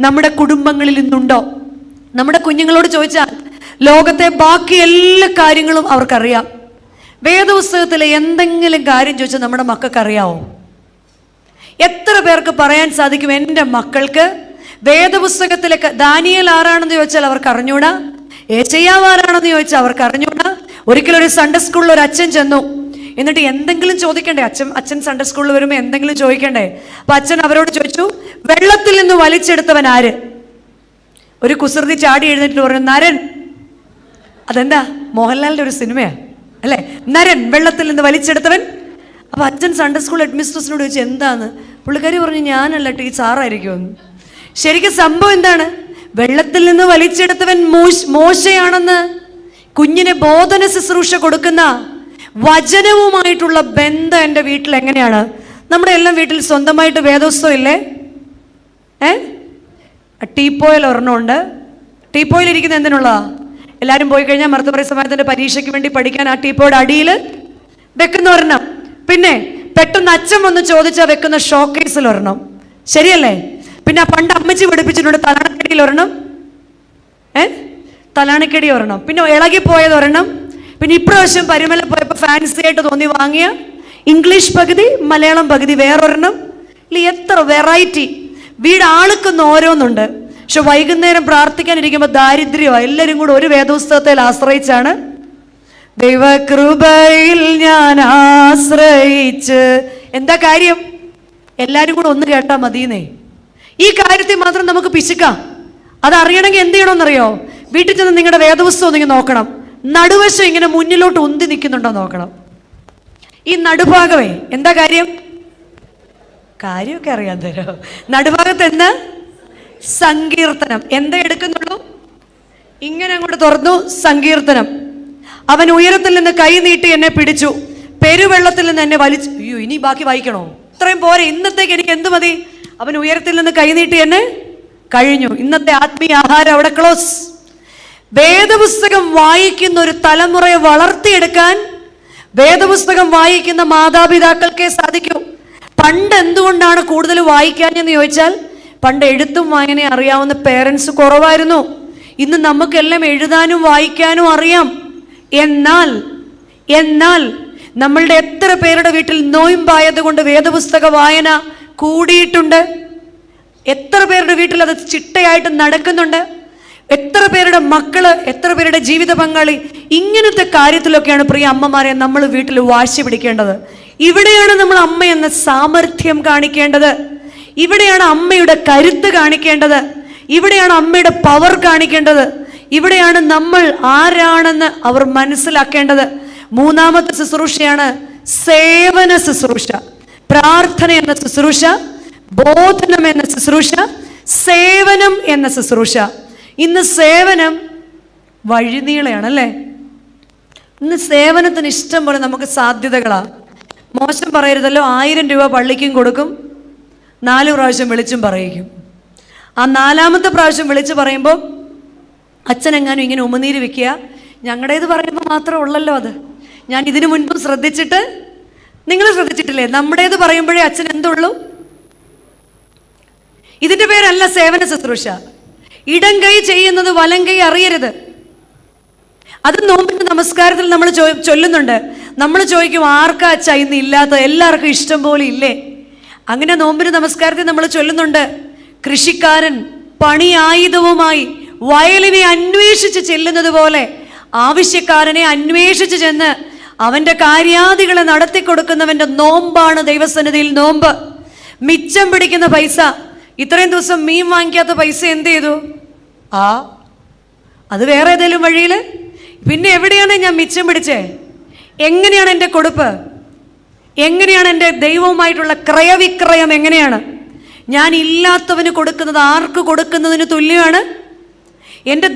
നമ്മുടെ കുടുംബങ്ങളിൽ ഇന്നുണ്ടോ? നമ്മുടെ കുഞ്ഞുങ്ങളോട് ചോദിച്ചാൽ ലോകത്തെ ബാക്കി എല്ലാ കാര്യങ്ങളും അവർക്കറിയാം. വേദപുസ്തകത്തിലെ എന്തെങ്കിലും കാര്യം ചോദിച്ചാൽ നമ്മുടെ മക്കൾക്ക് അറിയാവോ? എത്ര പേർക്ക് പറയാൻ സാധിക്കും എൻ്റെ മക്കൾക്ക് വേദപുസ്തകത്തിലെ ദാനിയേൽ ആരാണെന്ന് ചോദിച്ചാൽ അവർക്ക് അറിഞ്ഞൂടാ, യെശയ്യാവ് ആരാണെന്ന് ചോദിച്ചാൽ അവർക്ക് അറിഞ്ഞൂടാ. ഒരിക്കലൊരു സൺഡേ സ്കൂളിൽ ഒരു അച്ഛൻ ചെന്നു. എന്നിട്ട് എന്തെങ്കിലും ചോദിക്കണ്ടേ? അച്ഛൻ സൺഡേ സ്കൂളിൽ വരുമ്പോൾ എന്തെങ്കിലും ചോദിക്കണ്ടേ? അപ്പൊ അച്ഛൻ അവരോട് ചോദിച്ചു, വെള്ളത്തിൽ നിന്ന് വലിച്ചെടുത്തവൻ ആര്? ഒരു കുസൃതി ചാടി എഴുന്നേറ്റ് പറഞ്ഞു, നരൻ. അതെന്താ? മോഹൻലാലിന്റെ ഒരു സിനിമയാ അല്ലേ? നരൻ, വെള്ളത്തിൽ നിന്ന് വലിച്ചെടുത്തവൻ. അപ്പൊ അച്ഛൻ സൺഡേ സ്കൂൾ ഹെഡ്മിസ്ട്രസിനോട് ചോദിച്ചു എന്താന്ന്. പുള്ളിക്കാരി പറഞ്ഞു, ഞാനല്ല സാറായിരിക്കുമെന്ന്. ശരിക്കും സംഭവം എന്താണ്? വെള്ളത്തിൽ നിന്ന് വലിച്ചെടുത്തവൻ മോശയാണെന്ന് കുഞ്ഞിനെ ബോധന ശുശ്രൂഷ കൊടുക്കുന്ന വചനവുമായിട്ടുള്ള ബന്ധം എൻ്റെ വീട്ടിൽ എങ്ങനെയാണ്? നമ്മുടെ എല്ലാം വീട്ടിൽ സ്വന്തമായിട്ട് വേദോത്സവം ഇല്ലേ? ടീപ്പോയിൽ ഒരെണ്ണമുണ്ട്. ടീപ്പോയിൽ ഇരിക്കുന്ന എന്തിനുള്ളതാ? എല്ലാവരും പോയി കഴിഞ്ഞാൽ മർത്തമറി സമാജത്തിന്റെ പരീക്ഷയ്ക്ക് വേണ്ടി പഠിക്കാൻ ആ ടീപ്പോയുടെ അടിയിൽ വെക്കുന്ന ഒരെണ്ണം. പിന്നെ പെട്ടെന്ന് അച്ഛൻ വന്ന് ചോദിച്ചാൽ വെക്കുന്ന ഷോക്കേസിൽ ഒരെണ്ണം. ശരിയല്ലേ? പിന്നെ പണ്ട് അമ്മച്ചി പഠിപ്പിച്ചിട്ടുണ്ട് തലാണിക്കടിയിൽ ഒരെണ്ണം, തലാണിക്കടി ഒരെണ്ണം. പിന്നെ ഇളകിപ്പോയത് ഒരെണ്ണം. പിന്നെ ഇപ്രാവശ്യം പരിമല പോയപ്പോൾ ഫാൻസി ആയിട്ട് തോന്നി വാങ്ങിയ ഇംഗ്ലീഷ് പകുതി മലയാളം പകുതി വേറൊരെണ്ണം. എത്ര വെറൈറ്റി! വീട് ആൾക്കൊന്ന് ഓരോന്നുണ്ട്. പക്ഷെ വൈകുന്നേരം പ്രാർത്ഥിക്കാനിരിക്കുമ്പോൾ ദാരിദ്ര്യമാണ്. എല്ലാവരും കൂടെ ഒരു വേദപുസ്തകത്തിൽ ആശ്രയിച്ചാണ്. ദൈവകൃപയിൽ ഞാൻ ആശ്രയിച്ച്. എന്താ കാര്യം? എല്ലാവരും കൂടെ ഒന്ന് കേട്ടാൽ മതിയെന്നേ. ഈ കാര്യത്തിൽ മാത്രം നമുക്ക് പിശുക്കാം. അതറിയണമെങ്കിൽ എന്ത് ചെയ്യണമെന്നറിയോ? വീട്ടിൽ ചെന്ന് നിങ്ങളുടെ വേദപുസ്തകം ഒന്നിങ്ങനെ നോക്കണം. നടുവശം ഇങ്ങനെ മുന്നിലോട്ട് ഉന്തി നിൽക്കുന്നുണ്ടോ നോക്കണം. ഈ നടുഭാഗമേ എന്താ കാര്യം? കാര്യമൊക്കെ അറിയാൻ തരോ? നടുഭാഗത്ത് എന്താ? സങ്കീർത്തനം. എന്താ എടുക്കുന്നുള്ളൂ? ഇങ്ങനെ അങ്ങോട്ട് തുറന്നു. സങ്കീർത്തനം. അവൻ ഉയരത്തിൽ നിന്ന് കൈ നീട്ടി എന്നെ പിടിച്ചു, പെരുവെള്ളത്തിൽ നിന്ന് എന്നെ വലിച്ചു. അയ്യോ, ഇനി ബാക്കി വായിക്കണോ? ഇത്രയും പോരെ. ഇന്നത്തേക്ക് എനിക്ക് എന്ത് മതി? അവൻ ഉയരത്തിൽ നിന്ന് കൈ നീട്ടി എന്നെ കഴിഞ്ഞു. ഇന്നത്തെ ആത്മീയ ആഹാരം അവിടെ ക്ലോസ്. വേദപുസ്തകം വായിക്കുന്ന ഒരു തലമുറയെ വളർത്തിയെടുക്കാൻ വേദപുസ്തകം വായിക്കുന്ന മാതാപിതാക്കൾക്കേ സാധിക്കൂ. പണ്ട് എന്തുകൊണ്ടാണ് കൂടുതൽ വായിക്കാനെന്ന് ചോദിച്ചാൽ, പണ്ട് എഴുത്തും വായനയും അറിയാവുന്ന പേരൻസ് കുറവായിരുന്നു. ഇന്ന് നമുക്കെല്ലാം എഴുതാനും വായിക്കാനും അറിയാം. എന്നാൽ നമ്മളുടെ എത്ര പേരുടെ വീട്ടിൽ നോയമ്പായത് കൊണ്ട് വേദപുസ്തക വായന കൂടിയിട്ടുണ്ട്? എത്ര പേരുടെ വീട്ടിൽ അത് ചിട്ടയായിട്ട് നടക്കുന്നുണ്ട്? എത്ര പേരുടെ മക്കള്, എത്ര പേരുടെ ജീവിത പങ്കാളി? ഇങ്ങനത്തെ കാര്യത്തിലൊക്കെയാണ് പ്രിയ അമ്മമാരെ നമ്മൾ വീട്ടിൽ വാശി പിടിക്കേണ്ടത്. ഇവിടെയാണ് നമ്മൾ അമ്മ എന്ന സാമർഥ്യം കാണിക്കേണ്ടത്. ഇവിടെയാണ് അമ്മയുടെ കരുത്ത് കാണിക്കേണ്ടത്. ഇവിടെയാണ് അമ്മയുടെ പവർ കാണിക്കേണ്ടത്. ഇവിടെയാണ് നമ്മൾ ആരാണെന്ന് അവർ മനസ്സിലാക്കേണ്ടത്. മൂന്നാമത്തെ ശുശ്രൂഷയാണ് സേവന ശുശ്രൂഷ. പ്രാർത്ഥന എന്ന ശുശ്രൂഷ, ബോധനം എന്ന ശുശ്രൂഷ, സേവനം എന്ന ശുശ്രൂഷ. ഇന്ന് സേവനം വഴിനീളയാണല്ലേ? ഇന്ന് സേവനത്തിന് ഇഷ്ടം പോലെ നമുക്ക് സാധ്യതകളാ. മോശം പറയരുതല്ലോ. 1000 രൂപ പള്ളിക്കും കൊടുക്കും, 4 പ്രാവശ്യം വിളിച്ചും പറയിക്കും. ആ 4ാമത്തെ പ്രാവശ്യം വിളിച്ച് പറയുമ്പോൾ അച്ഛനെങ്ങാനും ഇങ്ങനെ ഉമിനീര് വെക്കുക. ഞങ്ങളുടേത് പറയുമ്പോൾ മാത്രമേ ഉള്ളല്ലോ അത്. ഞാൻ ഇതിനു മുൻപും ശ്രദ്ധിച്ചിട്ട്, നിങ്ങൾ ശ്രദ്ധിച്ചിട്ടില്ലേ? നമ്മുടേത് പറയുമ്പോഴേ അച്ഛൻ എന്തുള്ളൂ? ഇതിന്റെ പേരല്ല സേവന ശുശ്രൂഷ. ഇടം കൈ ചെയ്യുന്നത് വലം കൈ അറിയരുത്. അത് നോമ്പിന്റെ നമസ്കാരത്തിൽ നമ്മൾ ചൊല്ലുന്നുണ്ട്. നമ്മൾ ചോദിക്കും, ആർക്കാ അച്ഛ ഇന്ന് ഇല്ലാത്ത? എല്ലാവർക്കും ഇഷ്ടം പോലെ ഇല്ലേ? അങ്ങനെ നോമ്പിന്റെ നമസ്കാരത്തിൽ നമ്മൾ ചൊല്ലുന്നുണ്ട്, കൃഷിക്കാരൻ പണി ആയുധവുമായി വയലിനെ അന്വേഷിച്ച് ചെല്ലുന്നത് പോലെ ആവശ്യക്കാരനെ അന്വേഷിച്ച് ചെന്ന് അവന്റെ കാര്യാദികളെ നടത്തിക്കൊടുക്കുന്നവന്റെ നോമ്പാണ് ദൈവസന്നിധിയിൽ നോമ്പ്. മിച്ചം പിടിക്കുന്ന പൈസ, ഇത്രയും ദിവസം മീൻ വാങ്ങിക്കാത്ത പൈസ എന്ത് ചെയ്തു? അത് വേറെ ഏതെങ്കിലും വഴിയിൽ. പിന്നെ എവിടെയാണ് ഞാൻ മിച്ചം പിടിച്ചേ? എങ്ങനെയാണ് എൻ്റെ കൊടുപ്പ്? എങ്ങനെയാണ് എൻ്റെ ദൈവവുമായിട്ടുള്ള ക്രയവിക്രയം? എങ്ങനെയാണ് ഞാൻ ഇല്ലാത്തവന് കൊടുക്കുന്നത്? ആർക്ക് കൊടുക്കുന്നതിന് തുല്യമാണ്? എൻ്റെ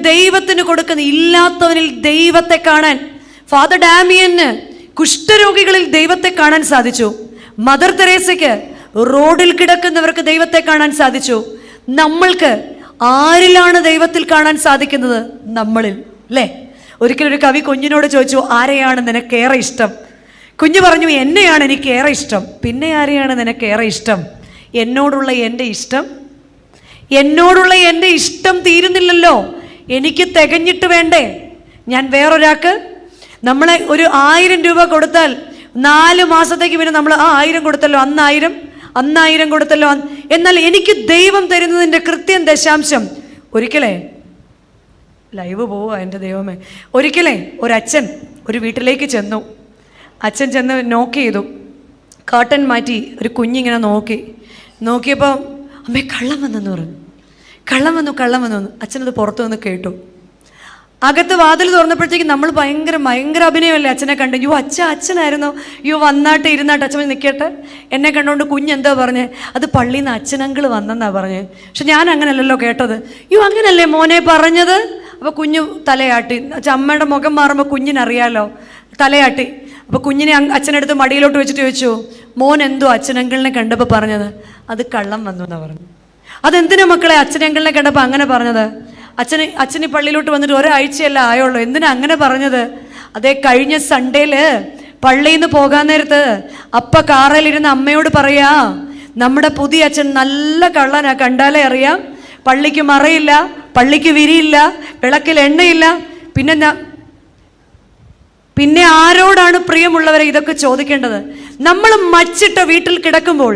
ദൈവത്തിന് കൊടുക്കുന്ന. ഇല്ലാത്തവനിൽ ദൈവത്തെ കാണാൻ ഫാദർ ഡാമിയന് കുഷ്ഠരോഗികളിൽ ദൈവത്തെ കാണാൻ സാധിച്ചു. മദർ തെരേസയ്ക്ക് റോഡിൽ കിടക്കുന്നവർക്ക് ദൈവത്തെ കാണാൻ സാധിച്ചു. നമ്മൾക്ക് ആരിലാണ് ദൈവത്തിൽ കാണാൻ സാധിക്കുന്നത്? നമ്മളിൽ, അല്ലേ? ഒരിക്കലൊരു കവി കുഞ്ഞിനോട് ചോദിച്ചു, ആരെയാണ് നിനക്കേറെ ഇഷ്ടം? കുഞ്ഞ് പറഞ്ഞു, എന്നെയാണ് എനിക്കേറെ ഇഷ്ടം. പിന്നെ ആരെയാണ് നിനക്കേറെ ഇഷ്ടം? എന്നോടുള്ള എൻ്റെ ഇഷ്ടം തീരുന്നില്ലല്ലോ, എനിക്ക് തികഞ്ഞിട്ട് വേണ്ടേ ഞാൻ വേറൊരാൾക്ക്? നമ്മളെ ഒരു 1000 രൂപ കൊടുത്താൽ 4 മാസത്തേക്ക് പിന്നെ നമ്മൾ 1000 കൊടുത്തല്ലോ, അന്ന് 1000 കൊടുത്തല്ലോ. എന്നാൽ എനിക്ക് ദൈവം തരുന്നതിൻ്റെ കൃത്യം ദശാംശം. ഒരിക്കലേ ലൈവ് പോവുക, എൻ്റെ ദൈവമേ. ഒരിക്കലേ ഒരച്ഛൻ ഒരു വീട്ടിലേക്ക് ചെന്നു. അച്ഛൻ ചെന്ന് നോക്ക് ചെയ്തു, കാട്ടൻ മാറ്റി. ഒരു കുഞ്ഞിങ്ങനെ നോക്കിയപ്പോൾ അമ്മേ കള്ളം വന്നെന്ന് പറഞ്ഞു. കള്ളം വന്നു. അച്ഛനത് പുറത്തു വന്ന് കേട്ടു. അകത്ത് വാതിൽ തുറന്നപ്പോഴത്തേക്കും നമ്മൾ ഭയങ്കര അഭിനയമല്ലേ അച്ഛനെ കണ്ട്. അച്ഛനായിരുന്നോ? വന്നാട്ടെ ഇരുന്നാട്ടെ, അച്ഛൻ നിൽക്കട്ടെ. എന്നെ കണ്ടുകൊണ്ട് കുഞ്ഞെന്താ പറഞ്ഞേ? അത് പള്ളിയിൽ നിന്ന് അച്ഛനങ്കിൾ വന്നെന്നാ പറഞ്ഞേ. പക്ഷെ ഞാൻ അങ്ങനല്ലല്ലോ കേട്ടത്. അങ്ങനല്ലേ മോനെ പറഞ്ഞത്? അപ്പോൾ കുഞ്ഞു തലയാട്ടി. അമ്മയുടെ മുഖം മാറുമ്പോൾ കുഞ്ഞിനറിയാലോ, തലയാട്ടി. അപ്പോൾ കുഞ്ഞിനെ അച്ഛനെടുത്ത് മടിയിലോട്ട് വെച്ചിട്ട് ചോദിച്ചു, മോൻ എന്തോ അച്ഛനങ്കിളിനെ കണ്ടപ്പോൾ പറഞ്ഞത്? അത് കള്ളം വന്നു എന്നാ പറഞ്ഞു. അതെന്തിനാ മക്കളെ അച്ഛനങ്കിളിനെ കണ്ടപ്പോൾ അങ്ങനെ പറഞ്ഞത്? അച്ഛന് പള്ളിയിലോട്ട് വന്നിട്ട് ഒരാഴ്ചയല്ല ആയുള്ളൂ, എന്തിനാ അങ്ങനെ പറഞ്ഞത്? അതേ, കഴിഞ്ഞ സൺഡേയില് പള്ളിയിൽ നിന്ന് പോകാൻ നേരത്ത് അപ്പ കാറിലിരുന്ന് അമ്മയോട് പറയാ, നമ്മുടെ പുതിയ അച്ഛൻ നല്ല കള്ളനാ, കണ്ടാലേ അറിയാം. പള്ളിക്ക് മറയില്ല, പള്ളിക്ക് വിരിയില്ല, വിളക്കിൽ എണ്ണയില്ല. പിന്നെ ആരോടാണ് പ്രിയമുള്ളവരെ ഇതൊക്കെ ചോദിക്കേണ്ടത്? നമ്മൾ മച്ചിട്ട വീട്ടിൽ കിടക്കുമ്പോൾ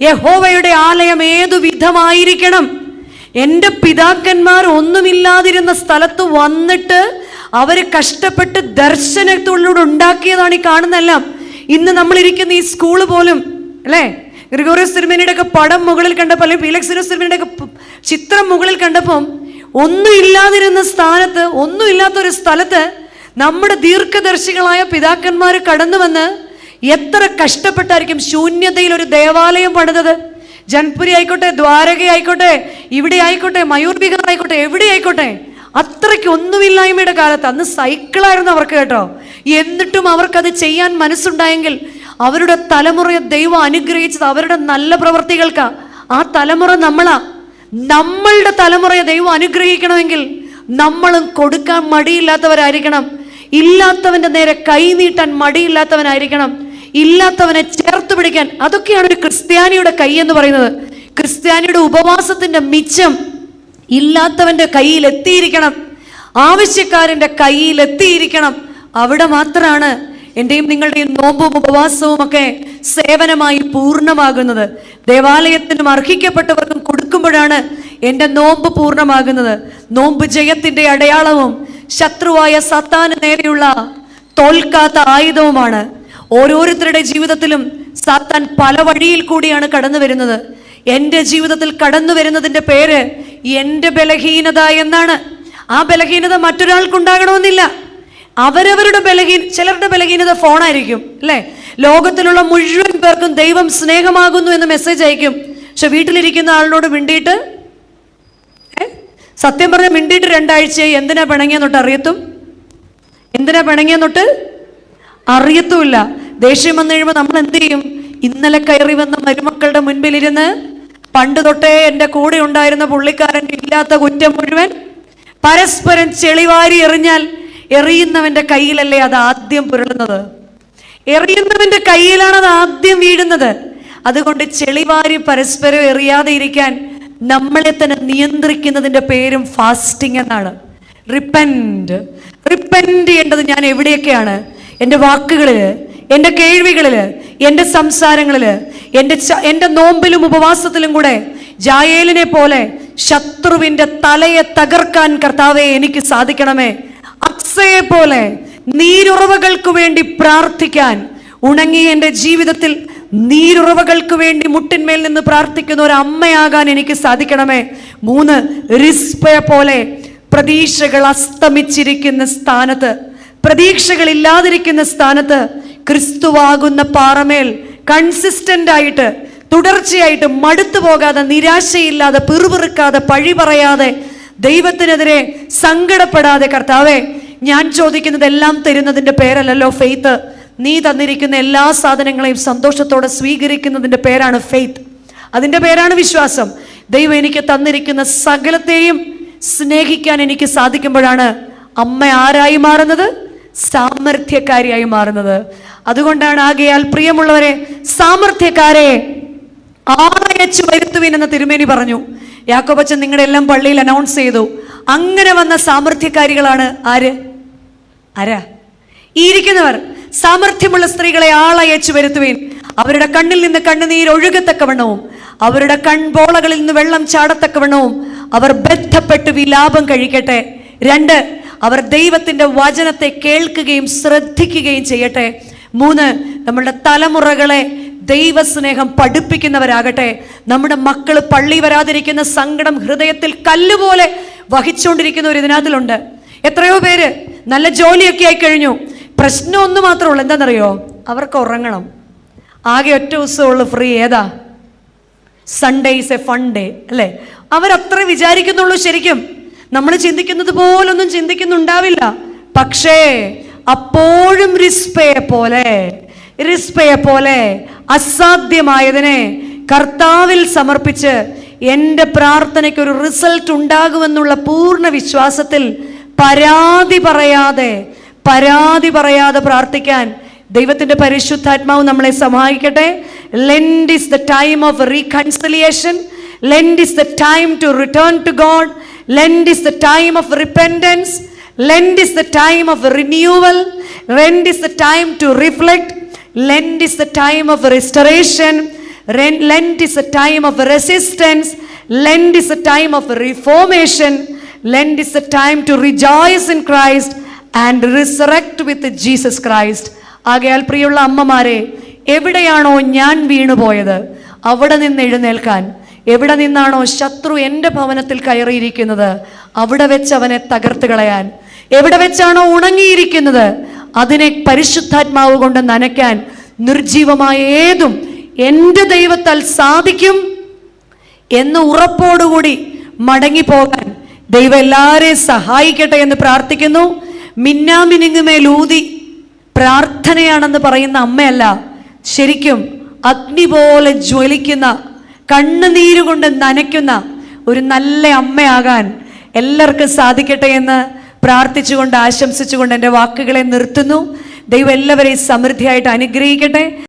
യഹോവയുടെ ആലയം ഏതു വിധമായിരിക്കണം? എൻ്റെ പിതാക്കന്മാർ ഒന്നുമില്ലാതിരുന്ന സ്ഥലത്ത് വന്നിട്ട് അവര് കഷ്ടപ്പെട്ട് ദർശനത്തിലൂടെ ഉണ്ടാക്കിയതാണ് ഈ കാണുന്നെല്ലാം. ഇന്ന് നമ്മളിരിക്കുന്ന ഈ സ്കൂള് പോലും, അല്ലേ? ഗ്രിഗോറിയോസ് തിരുമേനിയുടെ ഒക്കെ പടം മുകളിൽ കണ്ടപ്പോൾ, അല്ലെങ്കിൽ പീലക്സിനോസ് തിരുമേനിയുടെ ഒക്കെ ചിത്രം മുകളിൽ കണ്ടപ്പം, ഒന്നും ഇല്ലാത്തൊരു സ്ഥലത്ത് നമ്മുടെ ദീർഘദർശികളായ പിതാക്കന്മാർ കടന്നു വന്ന് എത്ര കഷ്ടപ്പെട്ടായിരിക്കും ശൂന്യതയിൽ ഒരു ദേവാലയം പണിതത്. ജൻപുരി ആയിക്കോട്ടെ, ദ്വാരക ആയിക്കോട്ടെ, ഇവിടെ ആയിക്കോട്ടെ, മയൂർ ബിഹാർ ആയിക്കോട്ടെ, എവിടെ ആയിക്കോട്ടെ, അത്രയ്ക്ക് ഒന്നുമില്ലായ്മയുടെ കാലത്ത്. അന്ന് സൈക്കിളായിരുന്നു അവർക്ക് കേട്ടോ. എന്നിട്ടും അവർക്കത് ചെയ്യാൻ മനസ്സുണ്ടായെങ്കിൽ അവരുടെ തലമുറയെ ദൈവം അനുഗ്രഹിച്ചത് അവരുടെ നല്ല പ്രവർത്തികൾക്കാ. ആ തലമുറ നമ്മളുടെ തലമുറയെ ദൈവം അനുഗ്രഹിക്കണമെങ്കിൽ നമ്മളും കൊടുക്കാൻ മടിയില്ലാത്തവരായിരിക്കണം. ഇല്ലാത്തവന്റെ നേരെ കൈ നീട്ടാൻ മടിയില്ലാത്തവനായിരിക്കണം. ഇല്ലാത്തവനെ ചേർത്ത് പിടിക്കാൻ. അതൊക്കെയാണ് ഒരു ക്രിസ്ത്യാനിയുടെ കൈ എന്ന് പറയുന്നത്. ക്രിസ്ത്യാനിയുടെ ഉപവാസത്തിന്റെ മിച്ചം ഇല്ലാത്തവന്റെ കയ്യിൽ എത്തിയിരിക്കണം, ആവശ്യക്കാരന്റെ കയ്യിൽ എത്തിയിരിക്കണം. അവിടെ മാത്രമാണ് എൻ്റെയും നിങ്ങളുടെയും നോമ്പും ഉപവാസവും ഒക്കെ സേവനമായി പൂർണ്ണമാകുന്നത്. ദേവാലയത്തിനും അർഹിക്കപ്പെട്ടവർക്കും കൊടുക്കുമ്പോഴാണ് എൻ്റെ നോമ്പ് പൂർണ്ണമാകുന്നത്. നോമ്പ് ജയത്തിന്റെ അടയാളവും ശത്രുവായ സാത്താന് നേരെയുള്ള തോൽക്കാത്ത ആയുധവുമാണ്. ഓരോരുത്തരുടെ ജീവിതത്തിലും സാത്താൻ പല വഴിയിൽ കൂടിയാണ് കടന്നു വരുന്നത്. എൻ്റെ ജീവിതത്തിൽ കടന്നു വരുന്നതിൻ്റെ പേര് എൻ്റെ ബലഹീനത എന്നാണ്. ആ ബലഹീനത മറ്റൊരാൾക്കുണ്ടാകണമെന്നില്ല. അവരവരുടെ ചിലരുടെ ബലഹീനത ഫോണായിരിക്കും, അല്ലേ? ലോകത്തിലുള്ള മുഴുവൻ പേർക്കും ദൈവം സ്നേഹമാകുന്നു എന്ന് മെസ്സേജ് അയക്കും. പക്ഷെ വീട്ടിലിരിക്കുന്ന ആളിനോട് മിണ്ടിയിട്ട്, സത്യം പറഞ്ഞാൽ മിണ്ടിയിട്ട് 2 ആഴ്ചയായി. എന്തിനാ പിണങ്ങിയെന്നൊട്ട് അറിയത്തുമില്ല. ദേഷ്യം വന്നു കഴിയുമ്പോൾ നമ്മൾ എന്ത് ചെയ്യും? ഇന്നലെ കയറി വന്ന മരുമക്കളുടെ മുൻപിലിരുന്ന് പണ്ട് തൊട്ടേ എൻ്റെ കൂടെ ഉണ്ടായിരുന്ന പുള്ളിക്കാരൻ ഇല്ലാത്ത കുറ്റം മുഴുവൻ പരസ്പരം ചെളിവാരി എറിഞ്ഞാൽ എറിയുന്നവന്റെ കയ്യിലല്ലേ അത് ആദ്യം പുരളുന്നത്? എറിയുന്നവന്റെ കയ്യിലാണ് അത് ആദ്യം വീഴുന്നത്. അതുകൊണ്ട് ചെളിവാരി പരസ്പരം എറിയാതെ ഇരിക്കാൻ നമ്മളെ തന്നെ നിയന്ത്രിക്കുന്നതിൻ്റെ പേരും ഫാസ്റ്റിംഗ് എന്നാണ്. റിപ്പന്റ് ചെയ്യേണ്ടത് ഞാൻ എവിടെയൊക്കെയാണ്? എൻ്റെ വാക്കുകളിൽ, എൻ്റെ കേൾവികളിൽ, എൻ്റെ സംസാരങ്ങളിൽ, എൻ്റെ നോമ്പിലും ഉപവാസത്തിലും കൂടെ ജായേലിനെ പോലെ ശത്രുവിൻ്റെ തലയെ തകർക്കാൻ കർത്താവേ എനിക്ക് സാധിക്കണമേ. അക്സയെ പോലെ നീരുറവകൾക്ക് വേണ്ടി പ്രാർത്ഥിക്കാൻ, ഉണങ്ങിയ എൻ്റെ ജീവിതത്തിൽ നീരുറവകൾക്ക് വേണ്ടി മുട്ടിന്മേൽ നിന്ന് പ്രാർത്ഥിക്കുന്ന ഒരു അമ്മയാകാൻ എനിക്ക് സാധിക്കണമേ. 3, റിസ്പയെ പോലെ പ്രതീക്ഷകൾ അസ്തമിച്ചിരിക്കുന്ന സ്ഥാനത്ത്, പ്രതീക്ഷകളില്ലാതിരിക്കുന്ന സ്ഥാനത്ത് ക്രിസ്തുവാകുന്ന പാറമേൽ കൺസിസ്റ്റന്റ് ആയിട്ട്, തുടർച്ചയായിട്ട്, മടുത്തു പോകാതെ, നിരാശയില്ലാതെ, പിറുപിറുക്കാതെ, പഴി പറയാതെ, ദൈവത്തിനെതിരെ സങ്കടപ്പെടാതെ, കർത്താവേ ഞാൻ ചോദിക്കുന്നത് എല്ലാം തരുന്നതിൻ്റെ പേരല്ലല്ലോ ഫെയ്ത്ത്. നീ തന്നിരിക്കുന്ന എല്ലാ സാധനങ്ങളെയും സന്തോഷത്തോടെ സ്വീകരിക്കുന്നതിൻ്റെ പേരാണ് ഫെയ്ത്ത്. അതിൻ്റെ പേരാണ് വിശ്വാസം. ദൈവം എനിക്ക് തന്നിരിക്കുന്ന സകലത്തെയും സ്നേഹിക്കാൻ എനിക്ക് സാധിക്കുമ്പോഴാണ് അമ്മ ആരായി മാറുന്നത്? സാമർഥ്യക്കാരിയായി മാറുന്നത്. അതുകൊണ്ടാണ് ആകയാൽ പ്രിയമുള്ളവരെ, സാമർഥ്യക്കാരെ ആളയച്ചു വരുത്തുവിൻ എന്ന് തിരുമേനി പറഞ്ഞു. യാക്കോബച്ചൻ നിങ്ങളുടെ എല്ലാം പള്ളിയിൽ അനൗൺസ് ചെയ്തു. അങ്ങനെ വന്ന സാമർഥ്യക്കാരികളാണ് ആരാ? ഈ ഇരിക്കുന്നവർ. സാമർഥ്യമുള്ള സ്ത്രീകളെ ആളയച്ചു വരുത്തുവിൻ. അവരുടെ കണ്ണിൽ നിന്ന് കണ്ണുനീര് ഒഴുകത്തക്കവണ്ണവും, അവരുടെ കൺപോളകളിൽ നിന്ന് വെള്ളം ചാടത്തക്കവണ്ണവും അവർ ബന്ധപ്പെട്ട് വിലാപം കഴിക്കട്ടെ. 2, അവർ ദൈവത്തിന്റെ വചനത്തെ കേൾക്കുകയും ശ്രദ്ധിക്കുകയും ചെയ്യട്ടെ. 3, നമ്മളുടെ തലമുറകളെ ദൈവസ്നേഹം പഠിപ്പിക്കുന്നവരാകട്ടെ. നമ്മുടെ മക്കള് പള്ളി വരാതിരിക്കുന്ന സങ്കടം ഹൃദയത്തിൽ കല്ലുപോലെ വഹിച്ചുകൊണ്ടിരിക്കുന്നവർ ഇതിനകത്തിലുണ്ട്. എത്രയോ പേര് നല്ല ജോലിയൊക്കെ ആയി കഴിഞ്ഞു. പ്രശ്നം ഒന്ന് മാത്രമേ ഉള്ളൂ, എന്താണെന്നറിയോ? അവർക്ക് ഉറങ്ങണം. ആകെ ഒറ്റ ദിവസമുള്ളൂ ഫ്രീ. ഏതാ? Sunday is A fun day, അല്ലേ? അവരത്ര വിചാരിക്കുന്നുള്ളൂ. ശരിക്കും നമ്മൾ ചിന്തിക്കുന്നത് പോലൊന്നും ചിന്തിക്കുന്നുണ്ടാവില്ല. പക്ഷേ അപ്പോഴും റിസ്പയെ പോലെ അസാധ്യമായതിനെ കർത്താവിൽ സമർപ്പിച്ച് എൻ്റെ പ്രാർത്ഥനയ്ക്ക് ഒരു റിസൾട്ട് ഉണ്ടാകുമെന്നുള്ള പൂർണ്ണ വിശ്വാസത്തിൽ പരാതി പറയാതെ പ്രാർത്ഥിക്കാൻ ദൈവത്തിന്റെ പരിശുദ്ധാത്മാവ് നമ്മളെ സഹായിക്കട്ടെ. Lent is the time of reconciliation. Lent is the time to return to God. Lent is the time of repentance. Lent is the time of renewal. Lent is the time to reflect. Lent is the time of restoration. Lent is a time of resistance. Lent is a time of reformation. Lent is a time to rejoice in Christ and resurrect with Jesus Christ. ആകയാൽ പ്രിയമുള്ള അമ്മമാരെ, എവിടെയാണോ ഞാൻ വീണുപോയത് അവിടെ നിന്ന് എഴുന്നേൽക്കാൻ, എവിടെ നിന്നാണോ ശത്രു എൻ്റെ ഭവനത്തിൽ കയറിയിരിക്കുന്നത് അവിടെ വെച്ച് അവനെ തകർത്ത് കളയാൻ, എവിടെ വെച്ചാണോ ഉണങ്ങിയിരിക്കുന്നത് അതിനെ പരിശുദ്ധാത്മാവ് കൊണ്ട് നനയ്ക്കാൻ നിർജീവമായ ഏതും എൻ്റെ ദൈവത്താൽ സാധിക്കും എന്ന് ഉറപ്പോടുകൂടി മടങ്ങിപ്പോകാൻ ദൈവം എല്ലാവരെയും സഹായിക്കട്ടെ എന്ന് പ്രാർത്ഥിക്കുന്നു. മിന്നാമിനുങ്ങുമേലൂതി പ്രാർത്ഥനയാണെന്ന് പറയുന്ന അമ്മയല്ല, ശരിക്കും അഗ്നി പോലെ ജ്വലിക്കുന്ന, കണ്ണുനീരുകൊണ്ട് നനയ്ക്കുന്ന ഒരു നല്ല അമ്മയാകാൻ എല്ലാവർക്കും സാധിക്കട്ടെ എന്ന് പ്രാർത്ഥിച്ചുകൊണ്ട് ആശംസിച്ചുകൊണ്ട് എൻ്റെ വാക്കുകളെ നിർത്തുന്നു. ദൈവം എല്ലാവരെയും സമൃദ്ധിയായിട്ട് അനുഗ്രഹിക്കട്ടെ.